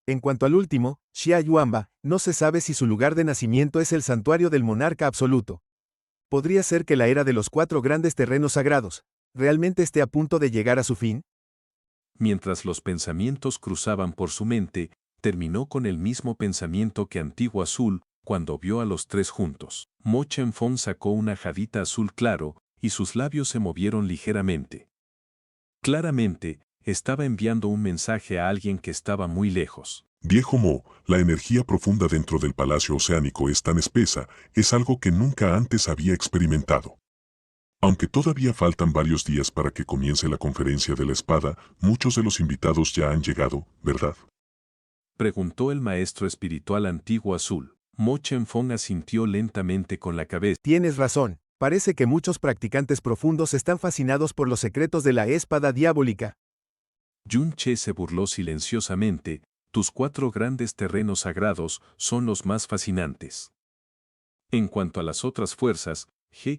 En cuanto al último, Xia Yuanba, no se sabe si su lugar de nacimiento es el Santuario del Monarca Absoluto. Podría ser que la era de los cuatro grandes terrenos sagrados realmente esté a punto de llegar a su fin. Mientras los pensamientos cruzaban por su mente, terminó con el mismo pensamiento que Antiguo Azul, cuando vio a los tres juntos. Mo Chen-Fong sacó una jadita azul claro, y sus labios se movieron ligeramente. Claramente, estaba enviando un mensaje a alguien que estaba muy lejos. Viejo Mo, la energía profunda dentro del Palacio Oceánico es tan espesa, es algo que nunca antes había experimentado. Aunque todavía faltan varios días para que comience la conferencia de la espada, muchos de los invitados ya han llegado, ¿verdad? Preguntó el maestro espiritual Antiguo Azul. Mo Chen-Fong asintió lentamente con la cabeza. Tienes razón, parece que muchos practicantes profundos están fascinados por los secretos de la espada diabólica. Yun-Che se burló silenciosamente. Tus cuatro grandes terrenos sagrados son los más fascinantes. En cuanto a las otras fuerzas,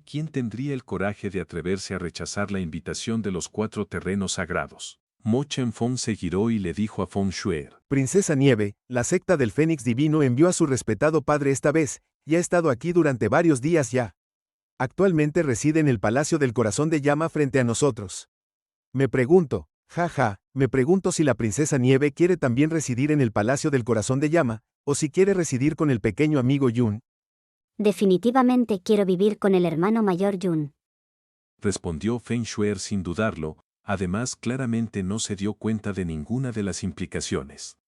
¿quién tendría el coraje de atreverse a rechazar la invitación de los cuatro terrenos sagrados? Mo Chen-Fong se giró y le dijo a Feng Shuer: Princesa Nieve, la secta del Fénix Divino envió a su respetado padre esta vez, y ha estado aquí durante varios días ya. Actualmente reside en el Palacio del Corazón de Llama frente a nosotros. Me pregunto, me pregunto si la Princesa Nieve quiere también residir en el Palacio del Corazón de Llama, o si quiere residir con el pequeño amigo Yun. Definitivamente quiero vivir con el hermano mayor Yun. Respondió Feng Shuer sin dudarlo. Además, claramente no se dio cuenta de ninguna de las implicaciones.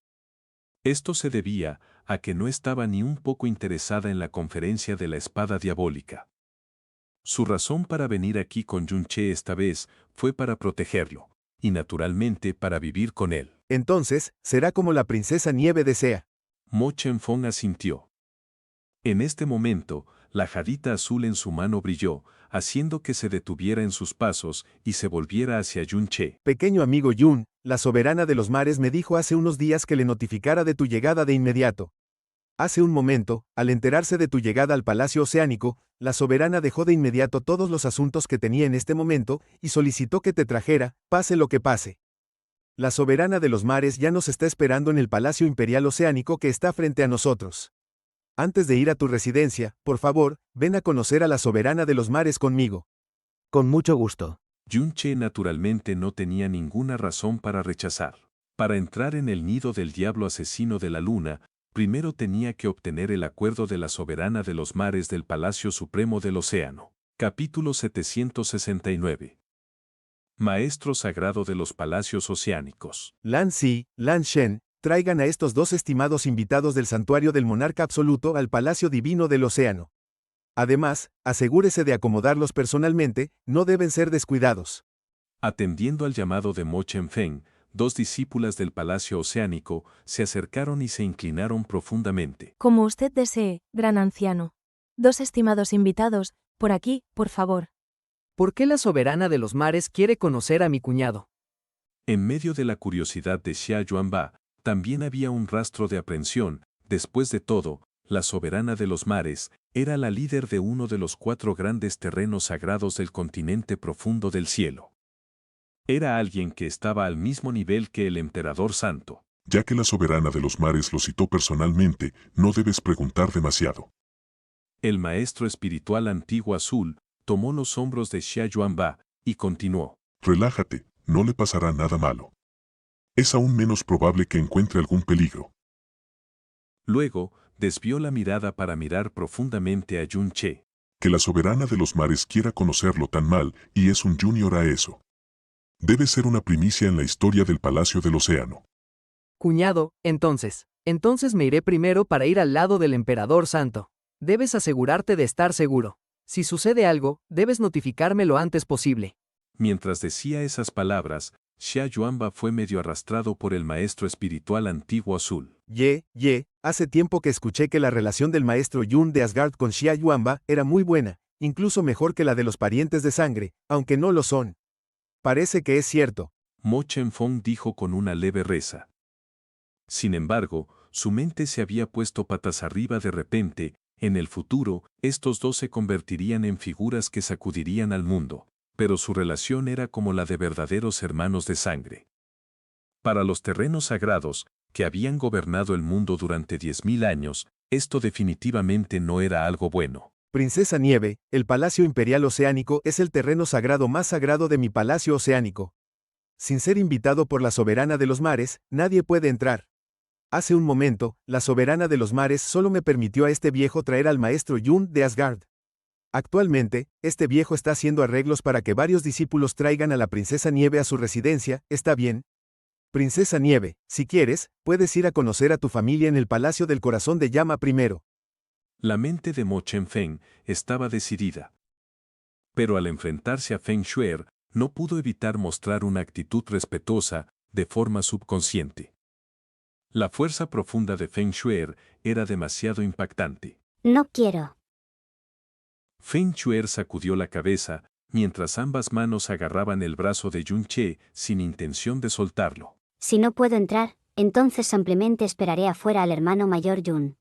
Esto se debía a que no estaba ni un poco interesada en la conferencia de la espada diabólica. Su razón para venir aquí con Yun-Che esta vez fue para protegerlo, y naturalmente para vivir con él. Entonces, será como la Princesa Nieve desea. Mo Chen-Fong asintió. En este momento, la jadita azul en su mano brilló, haciendo que se detuviera en sus pasos y se volviera hacia Yun-Che. Pequeño amigo Yun, la soberana de los mares me dijo hace unos días que le notificara de tu llegada de inmediato. Hace un momento, al enterarse de tu llegada al Palacio Oceánico, la soberana dejó de inmediato todos los asuntos que tenía en este momento y solicitó que te trajera, pase lo que pase. La soberana de los mares ya nos está esperando en el Palacio Imperial Oceánico que está frente a nosotros. Antes de ir a tu residencia, por favor, ven a conocer a la soberana de los mares conmigo. Con mucho gusto. Yun-Che naturalmente no tenía ninguna razón para rechazar. Para entrar en el nido del diablo asesino de la luna, primero tenía que obtener el acuerdo de la soberana de los mares del Palacio Supremo del Océano. Capítulo 769. Maestro Sagrado de los Palacios Oceánicos. Lan Si, Lan Shen, traigan a estos dos estimados invitados del Santuario del Monarca Absoluto al Palacio Divino del Océano. Además, asegúrese de acomodarlos personalmente, no deben ser descuidados. Atendiendo al llamado de Mo Chen-Feng, dos discípulas del Palacio Oceánico se acercaron y se inclinaron profundamente. Como usted desee, gran anciano. Dos estimados invitados, por aquí, por favor. ¿Por qué la soberana de los mares quiere conocer a mi cuñado? En medio de la curiosidad de Xia Yuanba, también había un rastro de aprensión. Después de todo, la soberana de los mares era la líder de uno de los cuatro grandes terrenos sagrados del continente profundo del cielo. Era alguien que estaba al mismo nivel que el emperador santo. Ya que la soberana de los mares lo citó personalmente, no debes preguntar demasiado. El maestro espiritual Antiguo Azul tomó los hombros de Xia Yuanba y continuó. Relájate, no le pasará nada malo. Es aún menos probable que encuentre algún peligro. Luego, desvió la mirada para mirar profundamente a Yun Che. Que la soberana de los mares quiera conocerlo tan mal y es un junior a eso. Debe ser una primicia en la historia del Palacio del Océano. Cuñado, entonces me iré primero para ir al lado del emperador santo. Debes asegurarte de estar seguro. Si sucede algo, debes notificarme lo antes posible. Mientras decía esas palabras, Xia Yuanba fue medio arrastrado por el maestro espiritual antiguo azul. Hace tiempo que escuché que la relación del maestro Yun de Asgard con Xia Yuanba era muy buena, incluso mejor que la de los parientes de sangre, aunque no lo son. Parece que es cierto. Mo Chen-fong dijo con una leve reza. Sin embargo, su mente se había puesto patas arriba de repente. En el futuro, estos dos se convertirían en figuras que sacudirían al mundo, pero su relación era como la de verdaderos hermanos de sangre. Para los terrenos sagrados, que habían gobernado el mundo durante 10.000 años, esto definitivamente no era algo bueno. Princesa Nieve, el Palacio Imperial Oceánico es el terreno sagrado más sagrado de mi Palacio Oceánico. Sin ser invitado por la soberana de los mares, nadie puede entrar. Hace un momento, la soberana de los mares solo me permitió a este viejo traer al maestro Yun de Asgard. Actualmente, este viejo está haciendo arreglos para que varios discípulos traigan a la Princesa Nieve a su residencia, ¿está bien? Princesa Nieve, si quieres, puedes ir a conocer a tu familia en el Palacio del Corazón de Llama primero. La mente de Mo Chen-feng estaba decidida. Pero al enfrentarse a Feng Shuer, no pudo evitar mostrar una actitud respetuosa, de forma subconsciente. La fuerza profunda de Feng Shuer era demasiado impactante. No quiero. Feng Shuer sacudió la cabeza, mientras ambas manos agarraban el brazo de Yun Che, sin intención de soltarlo. Si no puedo entrar, entonces simplemente esperaré afuera al hermano mayor Yun.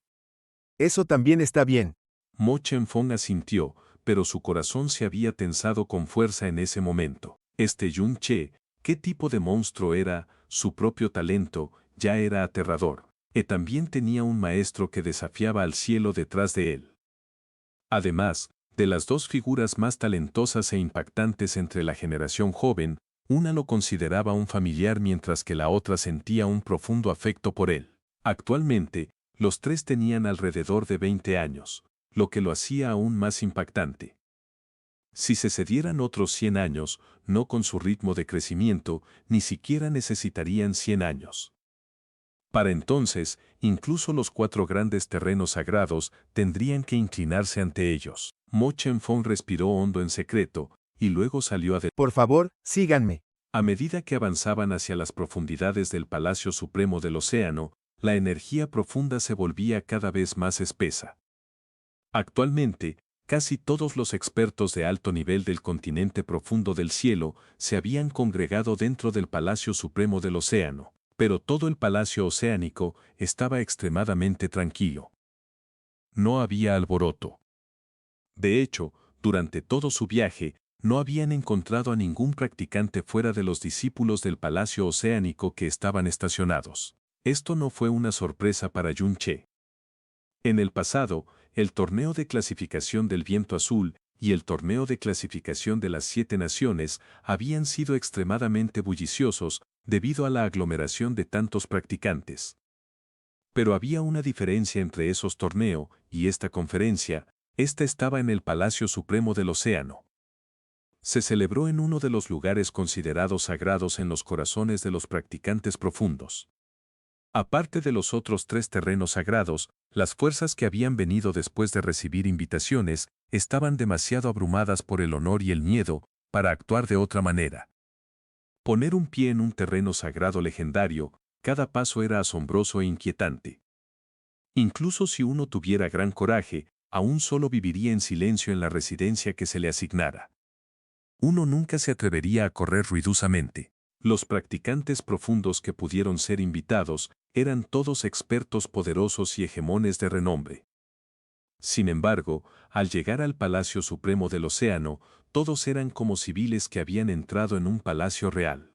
Eso también está bien. Mo Chen-fong asintió, pero su corazón se había tensado con fuerza en ese momento. Este Yun Che, ¿qué tipo de monstruo era? Su propio talento ya era aterrador. Y también tenía un maestro que desafiaba al cielo detrás de él. Además, de las dos figuras más talentosas e impactantes entre la generación joven, una lo consideraba un familiar mientras que la otra sentía un profundo afecto por él. Actualmente, los tres tenían alrededor de 20 años, lo que lo hacía aún más impactante. Si se cedieran otros 100 años, no con su ritmo de crecimiento, ni siquiera necesitarían 100 años. Para entonces, incluso los 4 grandes terrenos sagrados tendrían que inclinarse ante ellos. Mo Chen-fong respiró hondo en secreto, y luego salió adelante. Por favor, síganme. A medida que avanzaban hacia las profundidades del Palacio Supremo del Océano, la energía profunda se volvía cada vez más espesa. Actualmente, casi todos los expertos de alto nivel del continente profundo del cielo se habían congregado dentro del Palacio Supremo del Océano, pero todo el Palacio Oceánico estaba extremadamente tranquilo. No había alboroto. De hecho, durante todo su viaje, no habían encontrado a ningún practicante fuera de los discípulos del Palacio Oceánico que estaban estacionados. Esto no fue una sorpresa para Yun Che. En el pasado, el torneo de clasificación del Viento Azul y el torneo de clasificación de las 7 naciones habían sido extremadamente bulliciosos debido a la aglomeración de tantos practicantes. Pero había una diferencia entre esos torneos y esta conferencia. Esta estaba en el Palacio Supremo del Océano. Se celebró en uno de los lugares considerados sagrados en los corazones de los practicantes profundos. Aparte de los otros 3 terrenos sagrados, las fuerzas que habían venido después de recibir invitaciones estaban demasiado abrumadas por el honor y el miedo para actuar de otra manera. Poner un pie en un terreno sagrado legendario, cada paso era asombroso e inquietante. Incluso si uno tuviera gran coraje, aún solo viviría en silencio en la residencia que se le asignara. Uno nunca se atrevería a correr ruidosamente. Los practicantes profundos que pudieron ser invitados eran todos expertos poderosos y hegemones de renombre. Sin embargo, al llegar al Palacio Supremo del Océano, todos eran como civiles que habían entrado en un palacio real.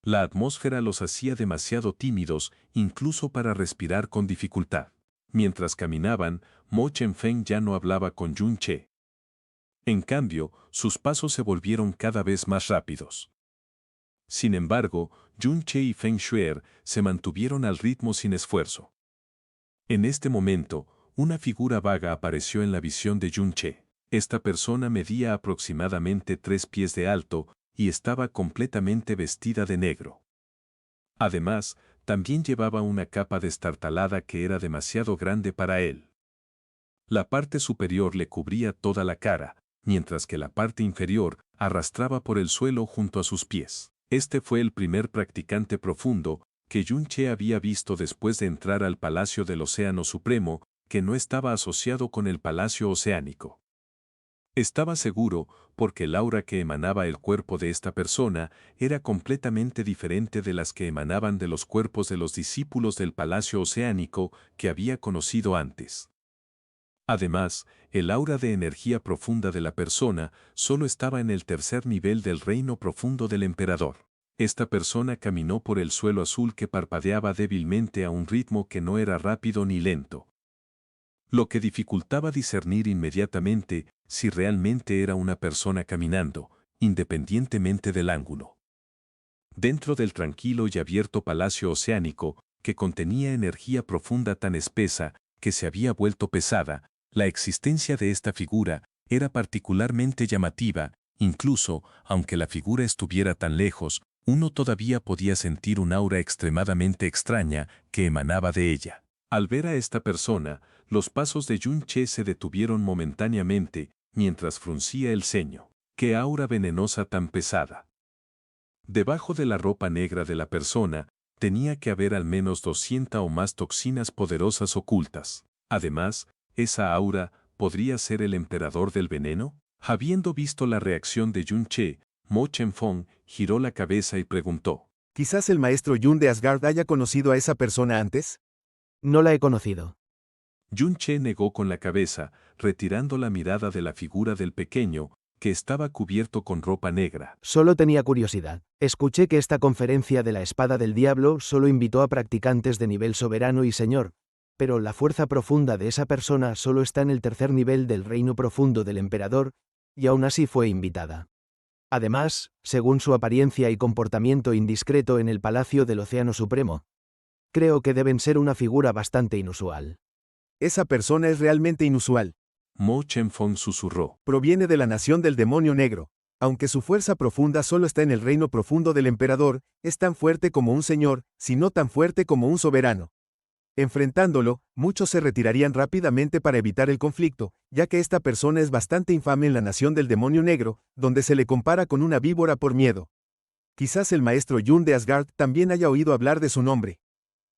La atmósfera los hacía demasiado tímidos, incluso para respirar con dificultad. Mientras caminaban, Mo Chen-feng ya no hablaba con Yun Che. En cambio, sus pasos se volvieron cada vez más rápidos. Sin embargo, Yun Che y Feng Shuer se mantuvieron al ritmo sin esfuerzo. En este momento, una figura vaga apareció en la visión de Yun Che. Esta persona medía aproximadamente 3 pies de alto y estaba completamente vestida de negro. Además, también llevaba una capa destartalada que era demasiado grande para él. La parte superior le cubría toda la cara, mientras que la parte inferior arrastraba por el suelo junto a sus pies. Este fue el primer practicante profundo que Yun Che había visto después de entrar al Palacio del Océano Supremo, que no estaba asociado con el Palacio Oceánico. Estaba seguro, porque el aura que emanaba el cuerpo de esta persona era completamente diferente de las que emanaban de los cuerpos de los discípulos del Palacio Oceánico que había conocido antes. Además, el aura de energía profunda de la persona solo estaba en el tercer nivel del reino profundo del emperador. Esta persona caminó por el suelo azul que parpadeaba débilmente a un ritmo que no era rápido ni lento, lo que dificultaba discernir inmediatamente si realmente era una persona caminando, independientemente del ángulo. Dentro del tranquilo y abierto palacio oceánico, que contenía energía profunda tan espesa que se había vuelto pesada, la existencia de esta figura era particularmente llamativa, incluso aunque la figura estuviera tan lejos, uno todavía podía sentir un aura extremadamente extraña que emanaba de ella. Al ver a esta persona, los pasos de Yun Che se detuvieron momentáneamente, mientras fruncía el ceño. ¡Qué aura venenosa tan pesada! Debajo de la ropa negra de la persona, tenía que haber al menos 200 o más toxinas poderosas ocultas. Además, ¿esa aura podría ser el emperador del veneno? Habiendo visto la reacción de Yun Che, Mo Chen-fong giró la cabeza y preguntó: ¿Quizás el maestro Yun de Asgard haya conocido a esa persona antes? No la he conocido. Yun Che negó con la cabeza, retirando la mirada de la figura del pequeño, que estaba cubierto con ropa negra. Solo tenía curiosidad. Escuché que esta conferencia de la Espada del Diablo solo invitó a practicantes de nivel soberano y señor, pero la fuerza profunda de esa persona solo está en el tercer nivel del reino profundo del emperador, y aún así fue invitada. Además, según su apariencia y comportamiento indiscreto en el Palacio del Océano Supremo, creo que deben ser una figura bastante inusual. Esa persona es realmente inusual. Mo Chen-fong susurró. Proviene de la nación del demonio negro. Aunque su fuerza profunda solo está en el reino profundo del emperador, es tan fuerte como un señor, si no tan fuerte como un soberano. Enfrentándolo, muchos se retirarían rápidamente para evitar el conflicto, ya que esta persona es bastante infame en la nación del demonio negro, donde se le compara con una víbora por miedo. Quizás el maestro Yun de Asgard también haya oído hablar de su nombre.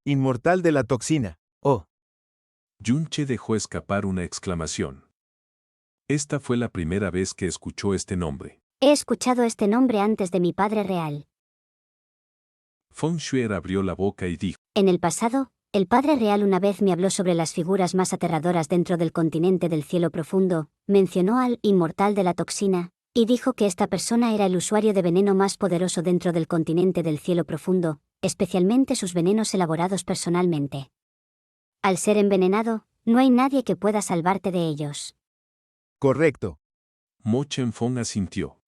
Inmortal de la toxina. Oh. Yun Che dejó escapar una exclamación. Esta fue la primera vez que escuchó este nombre. He escuchado este nombre antes de mi padre real. Feng Shuer abrió la boca y dijo: En el pasado, el padre real una vez me habló sobre las figuras más aterradoras dentro del continente del cielo profundo, mencionó al inmortal de la toxina, y dijo que esta persona era el usuario de veneno más poderoso dentro del continente del cielo profundo, especialmente sus venenos elaborados personalmente. Al ser envenenado, no hay nadie que pueda salvarte de ellos. Correcto. Mo Chen-fong asintió.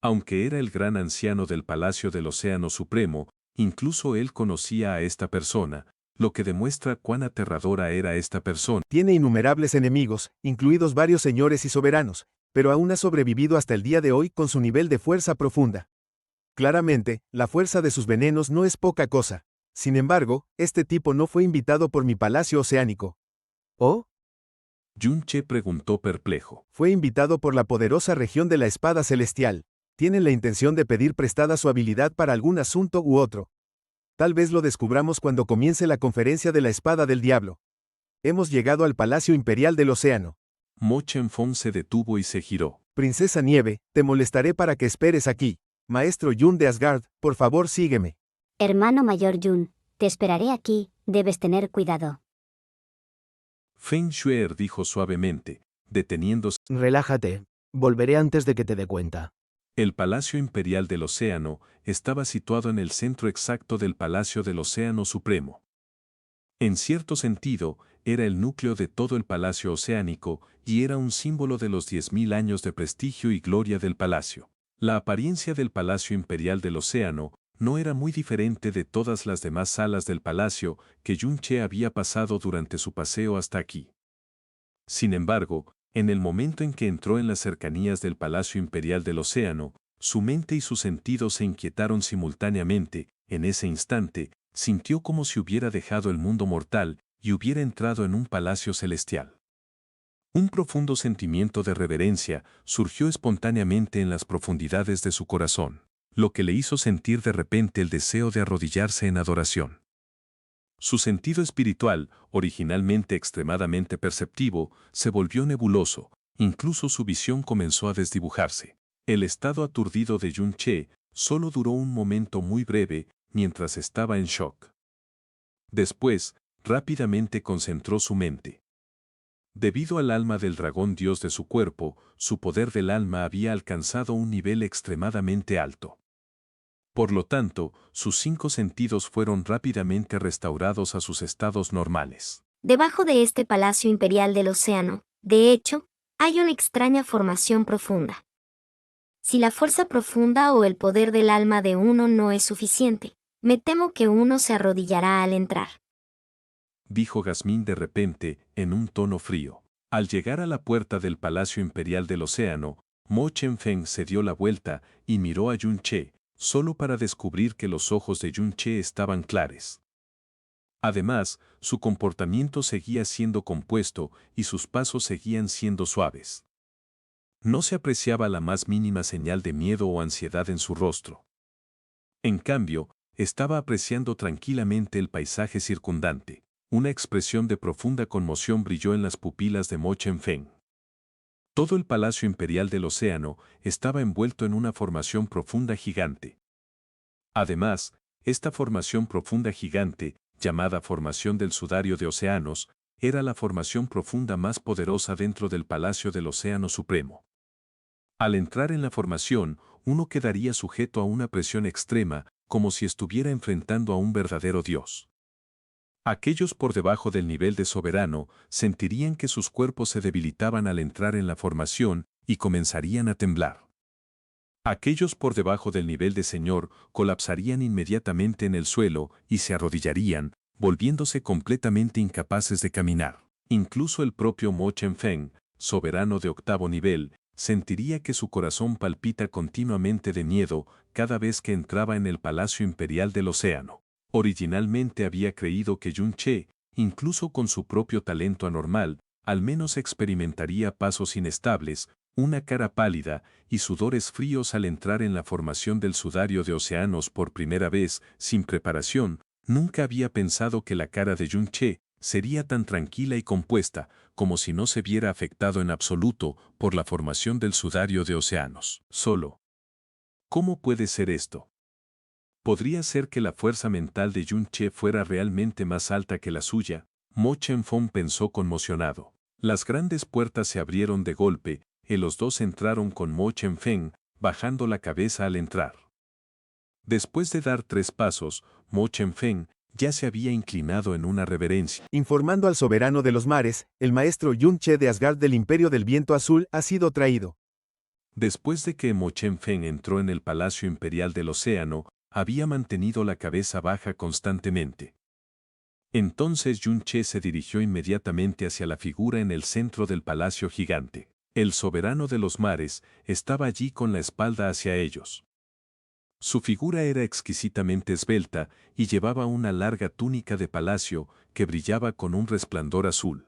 Aunque era el gran anciano del Palacio del Océano Supremo, incluso él conocía a esta persona, lo que demuestra cuán aterradora era esta persona. Tiene innumerables enemigos, incluidos varios señores y soberanos, pero aún ha sobrevivido hasta el día de hoy con su nivel de fuerza profunda. Claramente, la fuerza de sus venenos no es poca cosa. Sin embargo, este tipo no fue invitado por mi palacio oceánico. ¿Oh? Yun Che preguntó perplejo. Fue invitado por la poderosa región de la espada celestial. Tienen la intención de pedir prestada su habilidad para algún asunto u otro. Tal vez lo descubramos cuando comience la conferencia de la espada del diablo. Hemos llegado al Palacio Imperial del Océano. Mo Chen-fong se detuvo y se giró. Princesa Nieve, te molestaré para que esperes aquí. Maestro Yun de Asgard, por favor sígueme. Hermano mayor Yun, te esperaré aquí, debes tener cuidado. Feng Shuer dijo suavemente, deteniéndose. Relájate, volveré antes de que te dé cuenta. El Palacio Imperial del Océano estaba situado en el centro exacto del Palacio del Océano Supremo. En cierto sentido, era el núcleo de todo el palacio oceánico y era un símbolo de los 10.000 años de prestigio y gloria del palacio. La apariencia del Palacio Imperial del Océano no era muy diferente de todas las demás salas del palacio que Yun-che había pasado durante su paseo hasta aquí. Sin embargo, en el momento en que entró en las cercanías del Palacio Imperial del Océano, su mente y sus sentidos se inquietaron simultáneamente. En ese instante, sintió como si hubiera dejado el mundo mortal y hubiera entrado en un palacio celestial. Un profundo sentimiento de reverencia surgió espontáneamente en las profundidades de su corazón, lo que le hizo sentir de repente el deseo de arrodillarse en adoración. Su sentido espiritual, originalmente extremadamente perceptivo, se volvió nebuloso, incluso su visión comenzó a desdibujarse. El estado aturdido de Yun-che solo duró un momento muy breve mientras estaba en shock. Después, rápidamente concentró su mente. Debido al alma del dragón dios de su cuerpo, su poder del alma había alcanzado un nivel extremadamente alto. Por lo tanto, sus 5 sentidos fueron rápidamente restaurados a sus estados normales. Debajo de este palacio imperial del océano, de hecho, hay una extraña formación profunda. Si la fuerza profunda o el poder del alma de uno no es suficiente, me temo que uno se arrodillará al entrar, dijo Gasmin de repente, en un tono frío. Al llegar a la puerta del Palacio Imperial del Océano, Mo Chen-feng se dio la vuelta y miró a Yun-che, solo para descubrir que los ojos de Yun-che estaban claros. Además, su comportamiento seguía siendo compuesto y sus pasos seguían siendo suaves. No se apreciaba la más mínima señal de miedo o ansiedad en su rostro. En cambio, estaba apreciando tranquilamente el paisaje circundante. Una expresión de profunda conmoción brilló en las pupilas de Mo Chen-feng. Todo el Palacio Imperial del Océano estaba envuelto en una formación profunda gigante. Además, esta formación profunda gigante, llamada Formación del Sudario de Océanos, era la formación profunda más poderosa dentro del Palacio del Océano Supremo. Al entrar en la formación, uno quedaría sujeto a una presión extrema, como si estuviera enfrentando a un verdadero dios. Aquellos por debajo del nivel de soberano sentirían que sus cuerpos se debilitaban al entrar en la formación y comenzarían a temblar. Aquellos por debajo del nivel de señor colapsarían inmediatamente en el suelo y se arrodillarían, volviéndose completamente incapaces de caminar. Incluso el propio Mo Chen-feng, soberano de 8º nivel, sentiría que su corazón palpita continuamente de miedo cada vez que entraba en el Palacio Imperial del Océano. Originalmente había creído que Yun-che, incluso con su propio talento anormal, al menos experimentaría pasos inestables, una cara pálida y sudores fríos al entrar en la formación del sudario de océanos por primera vez, sin preparación. Nunca había pensado que la cara de Yun-che sería tan tranquila y compuesta, como si no se viera afectado en absoluto por la formación del sudario de océanos. Solo. ¿Cómo puede ser esto? ¿Podría ser que la fuerza mental de Yun-che fuera realmente más alta que la suya? Mo Chen-feng pensó conmocionado. Las grandes puertas se abrieron de golpe, y los dos entraron con Mo Chen-feng, bajando la cabeza al entrar. Después de dar 3 pasos, Mo Chen-feng ya se había inclinado en una reverencia. Informando al soberano de los mares, el maestro Yun-che de Asgard del Imperio del Viento Azul ha sido traído. Después de que Mo Chen-feng entró en el Palacio Imperial del Océano, había mantenido la cabeza baja constantemente. Entonces Yun-che se dirigió inmediatamente hacia la figura en el centro del palacio gigante. El soberano de los mares estaba allí con la espalda hacia ellos. Su figura era exquisitamente esbelta y llevaba una larga túnica de palacio que brillaba con un resplandor azul.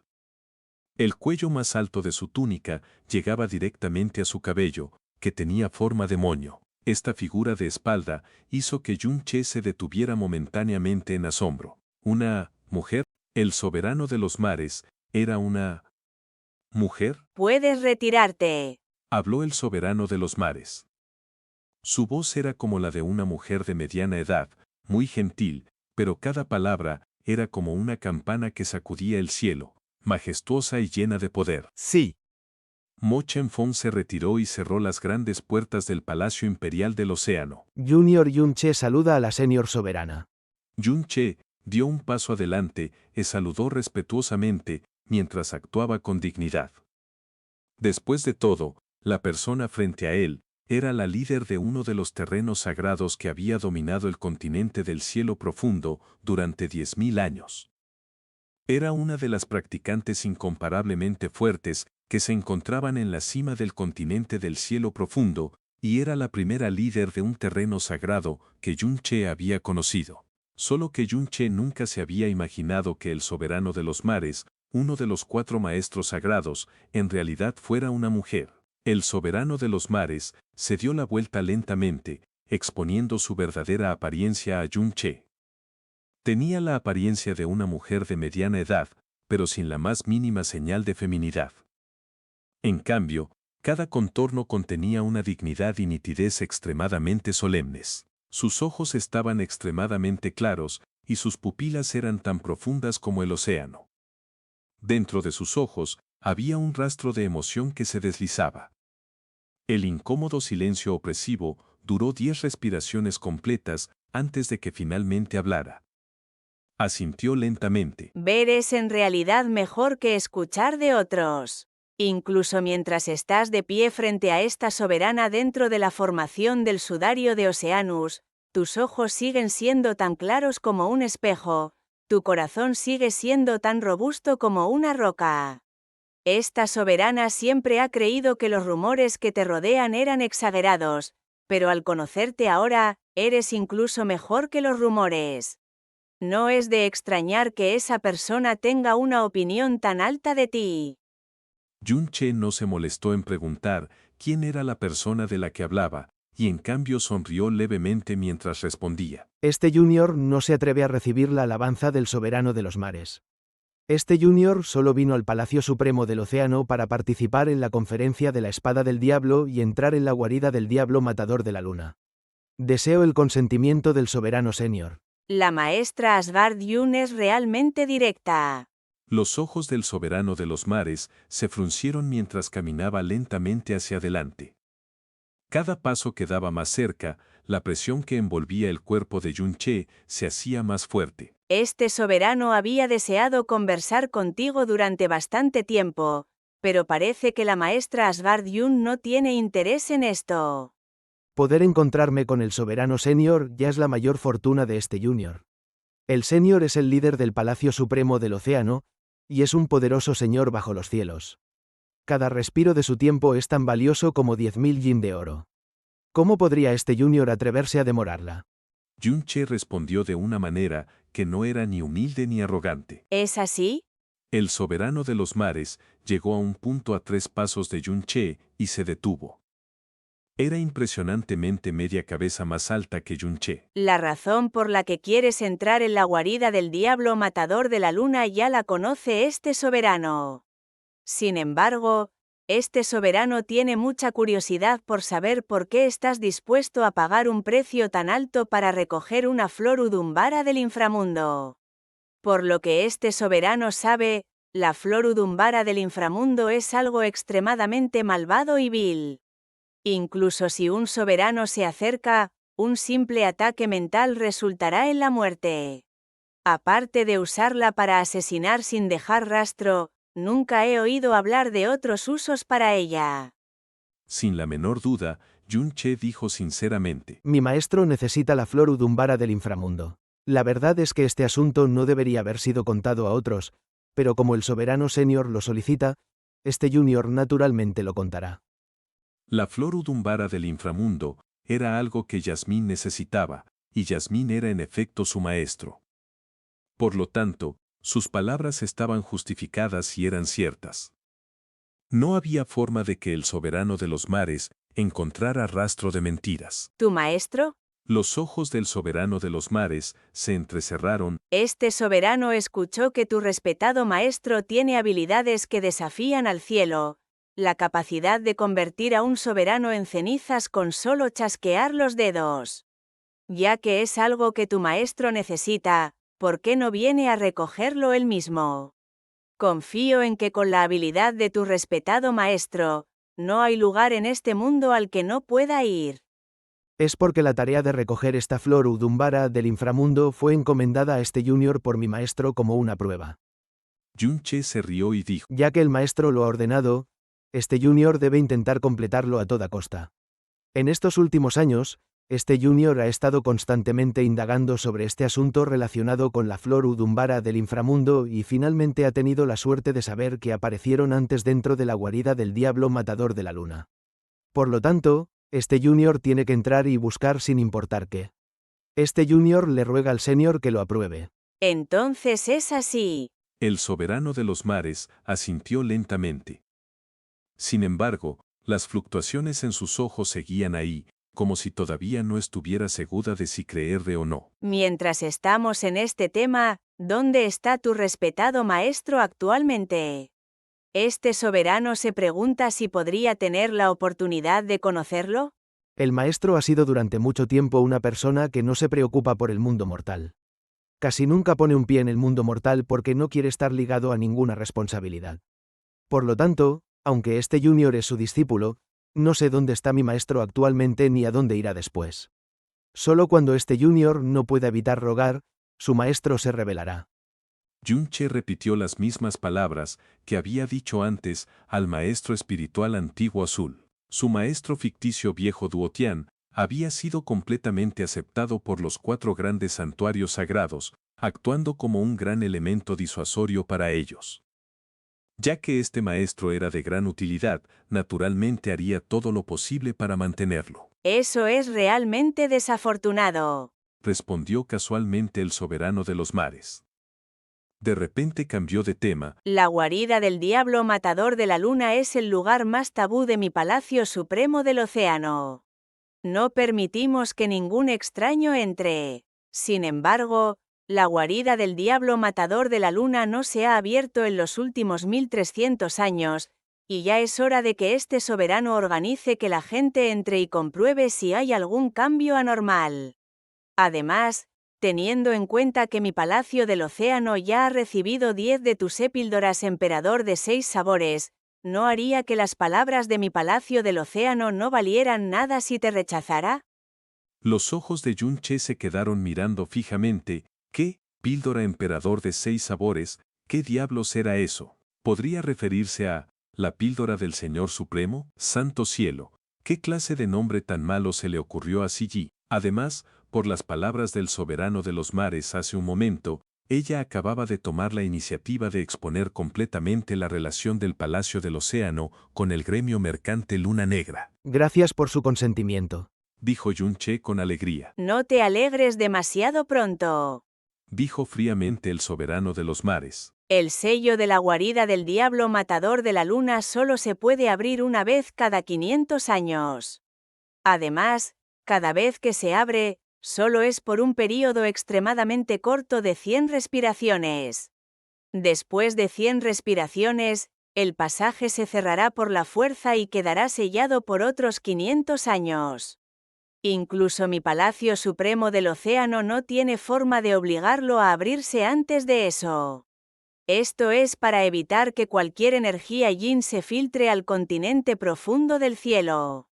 El cuello más alto de su túnica llegaba directamente a su cabello, que tenía forma de moño. Esta figura de espalda hizo que Yun-che se detuviera momentáneamente en asombro. ¿Una mujer? El soberano de los mares era una mujer. Puedes retirarte, Habló el soberano de los mares. Su voz era como la de una mujer de mediana edad, muy gentil, pero cada palabra era como una campana que sacudía el cielo, majestuosa y llena de poder. Sí. Mo Chen-feng se retiró y cerró las grandes puertas del Palacio Imperial del Océano. Junior Yun-che saluda a la senior soberana. Yun-che, Dio un paso adelante y saludó respetuosamente, mientras actuaba con dignidad. Después de todo, la persona frente a él era la líder de uno de los terrenos sagrados que había dominado el continente del cielo profundo durante 10.000 años. Era una de las practicantes incomparablemente fuertes que se encontraban en la cima del continente del cielo profundo, y era la primera líder de un terreno sagrado que Yun-che había conocido. Solo que Yun-che nunca se había imaginado que el soberano de los mares, uno de los 4 maestros sagrados, en realidad fuera una mujer. El soberano de los mares se dio la vuelta lentamente, exponiendo su verdadera apariencia a Yun-che. Tenía la apariencia de una mujer de mediana edad, pero sin la más mínima señal de feminidad. En cambio, cada contorno contenía una dignidad y nitidez extremadamente solemnes. Sus ojos estaban extremadamente claros, y sus pupilas eran tan profundas como el océano. Dentro de sus ojos había un rastro de emoción que se deslizaba. El incómodo silencio opresivo duró 10 respiraciones completas antes de que finalmente hablara. Asintió lentamente. Ver es en realidad mejor que escuchar de otros. Incluso mientras estás de pie frente a esta soberana dentro de la formación del sudario de Oceanus, tus ojos siguen siendo tan claros como un espejo, tu corazón sigue siendo tan robusto como una roca. Esta soberana siempre ha creído que los rumores que te rodean eran exagerados, pero al conocerte ahora, eres incluso mejor que los rumores. No es de extrañar que esa persona tenga una opinión tan alta de ti. Yun-che no se molestó en preguntar quién era la persona de la que hablaba, y en cambio sonrió levemente mientras respondía. Este junior no se atreve a recibir la alabanza del soberano de los mares. Este junior solo vino al Palacio Supremo del Océano para participar en la conferencia de la Espada del Diablo y entrar en la guarida del Diablo Matador de la Luna. Deseo el consentimiento del soberano senior. La maestra Asgard Jun es realmente directa. Los ojos del soberano de los mares se fruncieron mientras caminaba lentamente hacia adelante. Cada paso que daba más cerca, la presión que envolvía el cuerpo de Yun-che se hacía más fuerte. Este soberano había deseado conversar contigo durante bastante tiempo, pero parece que la maestra Asgard Jun no tiene interés en esto. Poder encontrarme con el soberano senior ya es la mayor fortuna de este junior. El senior es el líder del Palacio Supremo del Océano, y es un poderoso señor bajo los cielos. Cada respiro de su tiempo es tan valioso como 10.000 yin de oro. ¿Cómo podría este junior atreverse a demorarla? Yun-che respondió de una manera que no era ni humilde ni arrogante. ¿Es así? El soberano de los mares llegó a un punto a 3 pasos de Yun-che y se detuvo. Era impresionantemente media cabeza más alta que Yun-che. La razón por la que quieres entrar en la guarida del Diablo Matador de la Luna ya la conoce este soberano. Sin embargo, este soberano tiene mucha curiosidad por saber por qué estás dispuesto a pagar un precio tan alto para recoger una flor udumbara del inframundo. Por lo que este soberano sabe, la flor udumbara del inframundo es algo extremadamente malvado y vil. Incluso si un soberano se acerca, un simple ataque mental resultará en la muerte. Aparte de usarla para asesinar sin dejar rastro, nunca he oído hablar de otros usos para ella. Sin la menor duda, Yun-che dijo sinceramente. Mi maestro necesita la flor udumbara del inframundo. La verdad es que este asunto no debería haber sido contado a otros, pero como el soberano senior lo solicita, este junior naturalmente lo contará. La flor udumbara del inframundo era algo que Yasmín necesitaba, y Yasmín era en efecto su maestro. Por lo tanto, sus palabras estaban justificadas y eran ciertas. No había forma de que el soberano de los mares encontrara rastro de mentiras. ¿Tu maestro? Los ojos del soberano de los mares se entrecerraron. Este soberano escuchó que tu respetado maestro tiene habilidades que desafían al cielo, la capacidad de convertir a un soberano en cenizas con solo chasquear los dedos. Ya que es algo que tu maestro necesita, ¿por qué no viene a recogerlo él mismo? Confío en que con la habilidad de tu respetado maestro, no hay lugar en este mundo al que no pueda ir. Es porque la tarea de recoger esta flor Udumbara del inframundo fue encomendada a este junior por mi maestro como una prueba. Yunche se rió y dijo, Ya que el maestro lo ha ordenado, este junior debe intentar completarlo a toda costa. En estos últimos años, este junior ha estado constantemente indagando sobre este asunto relacionado con la flor Udumbara del inframundo y finalmente ha tenido la suerte de saber que aparecieron antes dentro de la guarida del diablo matador de la luna. Por lo tanto, este junior tiene que entrar y buscar sin importar qué. Este junior le ruega al senior que lo apruebe. Entonces es así. el soberano de los mares asintió lentamente. Sin embargo, las fluctuaciones en sus ojos seguían ahí, como si todavía no estuviera segura de si creerle o no. Mientras estamos en este tema, ¿dónde está tu respetado maestro actualmente? ¿Este soberano se pregunta si podría tener la oportunidad de conocerlo? El maestro ha sido durante mucho tiempo una persona que no se preocupa por el mundo mortal. Casi nunca pone un pie en el mundo mortal porque no quiere estar ligado a ninguna responsabilidad. Por lo tanto, aunque este junior es su discípulo, no sé dónde está mi maestro actualmente ni a dónde irá después. Solo cuando este junior no pueda evitar rogar, su maestro se revelará. Yunche repitió las mismas palabras que había dicho antes al maestro espiritual antiguo azul. Su maestro ficticio viejo Duotian había sido completamente aceptado por los 4 grandes santuarios sagrados, actuando como un gran elemento disuasorio para ellos. Ya que este maestro era de gran utilidad, naturalmente haría todo lo posible para mantenerlo. Eso es realmente desafortunado, respondió casualmente el soberano de los mares. De repente cambió de tema. La guarida del diablo matador de la luna es el lugar más tabú de mi palacio supremo del océano. No permitimos que ningún extraño entre. Sin embargo, la guarida del diablo matador de la luna no se ha abierto en los últimos 1300 años, y ya es hora de que este soberano organice que la gente entre y compruebe si hay algún cambio anormal. Además, teniendo en cuenta que mi palacio del océano ya ha recibido 10 de tus píldoras emperador de 6 sabores, ¿no haría que las palabras de mi palacio del océano no valieran nada si te rechazara? Los ojos de Yunche se quedaron mirando fijamente. ¿Qué? ¿Píldora emperador de 6 sabores? ¿Qué diablos era eso? ¿Podría referirse a la píldora del Señor Supremo? ¡Santo cielo! ¿Qué clase de nombre tan malo se le ocurrió a Siji? Además, por las palabras del soberano de los mares hace un momento, ella acababa de tomar la iniciativa de exponer completamente la relación del Palacio del Océano con el gremio mercante Luna Negra. Gracias por su consentimiento, dijo Yunche con alegría. No te alegres demasiado pronto, dijo fríamente el soberano de los mares. El sello de la guarida del diablo matador de la luna solo se puede abrir una vez cada 500 años. Además, cada vez que se abre, solo es por un período extremadamente corto de 100 respiraciones. Después de 100 respiraciones, el pasaje se cerrará por la fuerza y quedará sellado por otros 500 años. Incluso mi Palacio Supremo del Océano no tiene forma de obligarlo a abrirse antes de eso. Esto es para evitar que cualquier energía yin se filtre al continente profundo del cielo.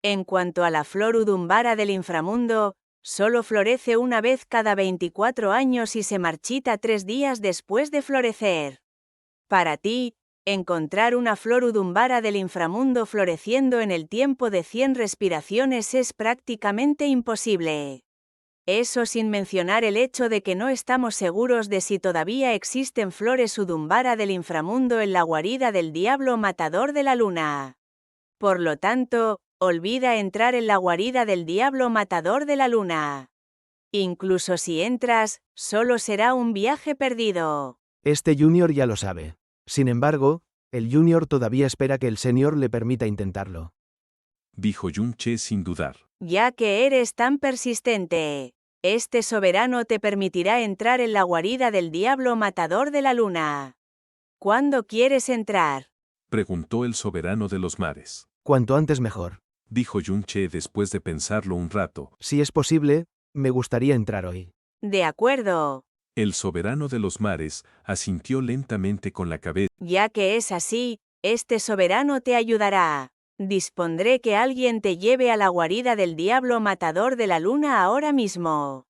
En cuanto a la flor Udumbara del inframundo, solo florece una vez cada 24 años y se marchita 3 días después de florecer. Para ti, encontrar una flor Udumbara del inframundo floreciendo en el tiempo de 100 respiraciones es prácticamente imposible. Eso sin mencionar el hecho de que no estamos seguros de si todavía existen flores Udumbara del inframundo en la guarida del diablo matador de la luna. Por lo tanto, olvida entrar en la guarida del diablo matador de la luna. Incluso si entras, solo será un viaje perdido. Este junior ya lo sabe. Sin embargo, el junior todavía espera que el senior le permita intentarlo, dijo Yunche sin dudar. Ya que eres tan persistente, este soberano te permitirá entrar en la guarida del diablo matador de la luna. ¿Cuándo quieres entrar? preguntó el soberano de los mares. Cuanto antes mejor, dijo Yunche después de pensarlo un rato. Si es posible, me gustaría entrar hoy. De acuerdo. El soberano de los mares asintió lentamente con la cabeza. Ya que es así, este soberano te ayudará. Dispondré que alguien te lleve a la guarida del diablo matador de la luna ahora mismo.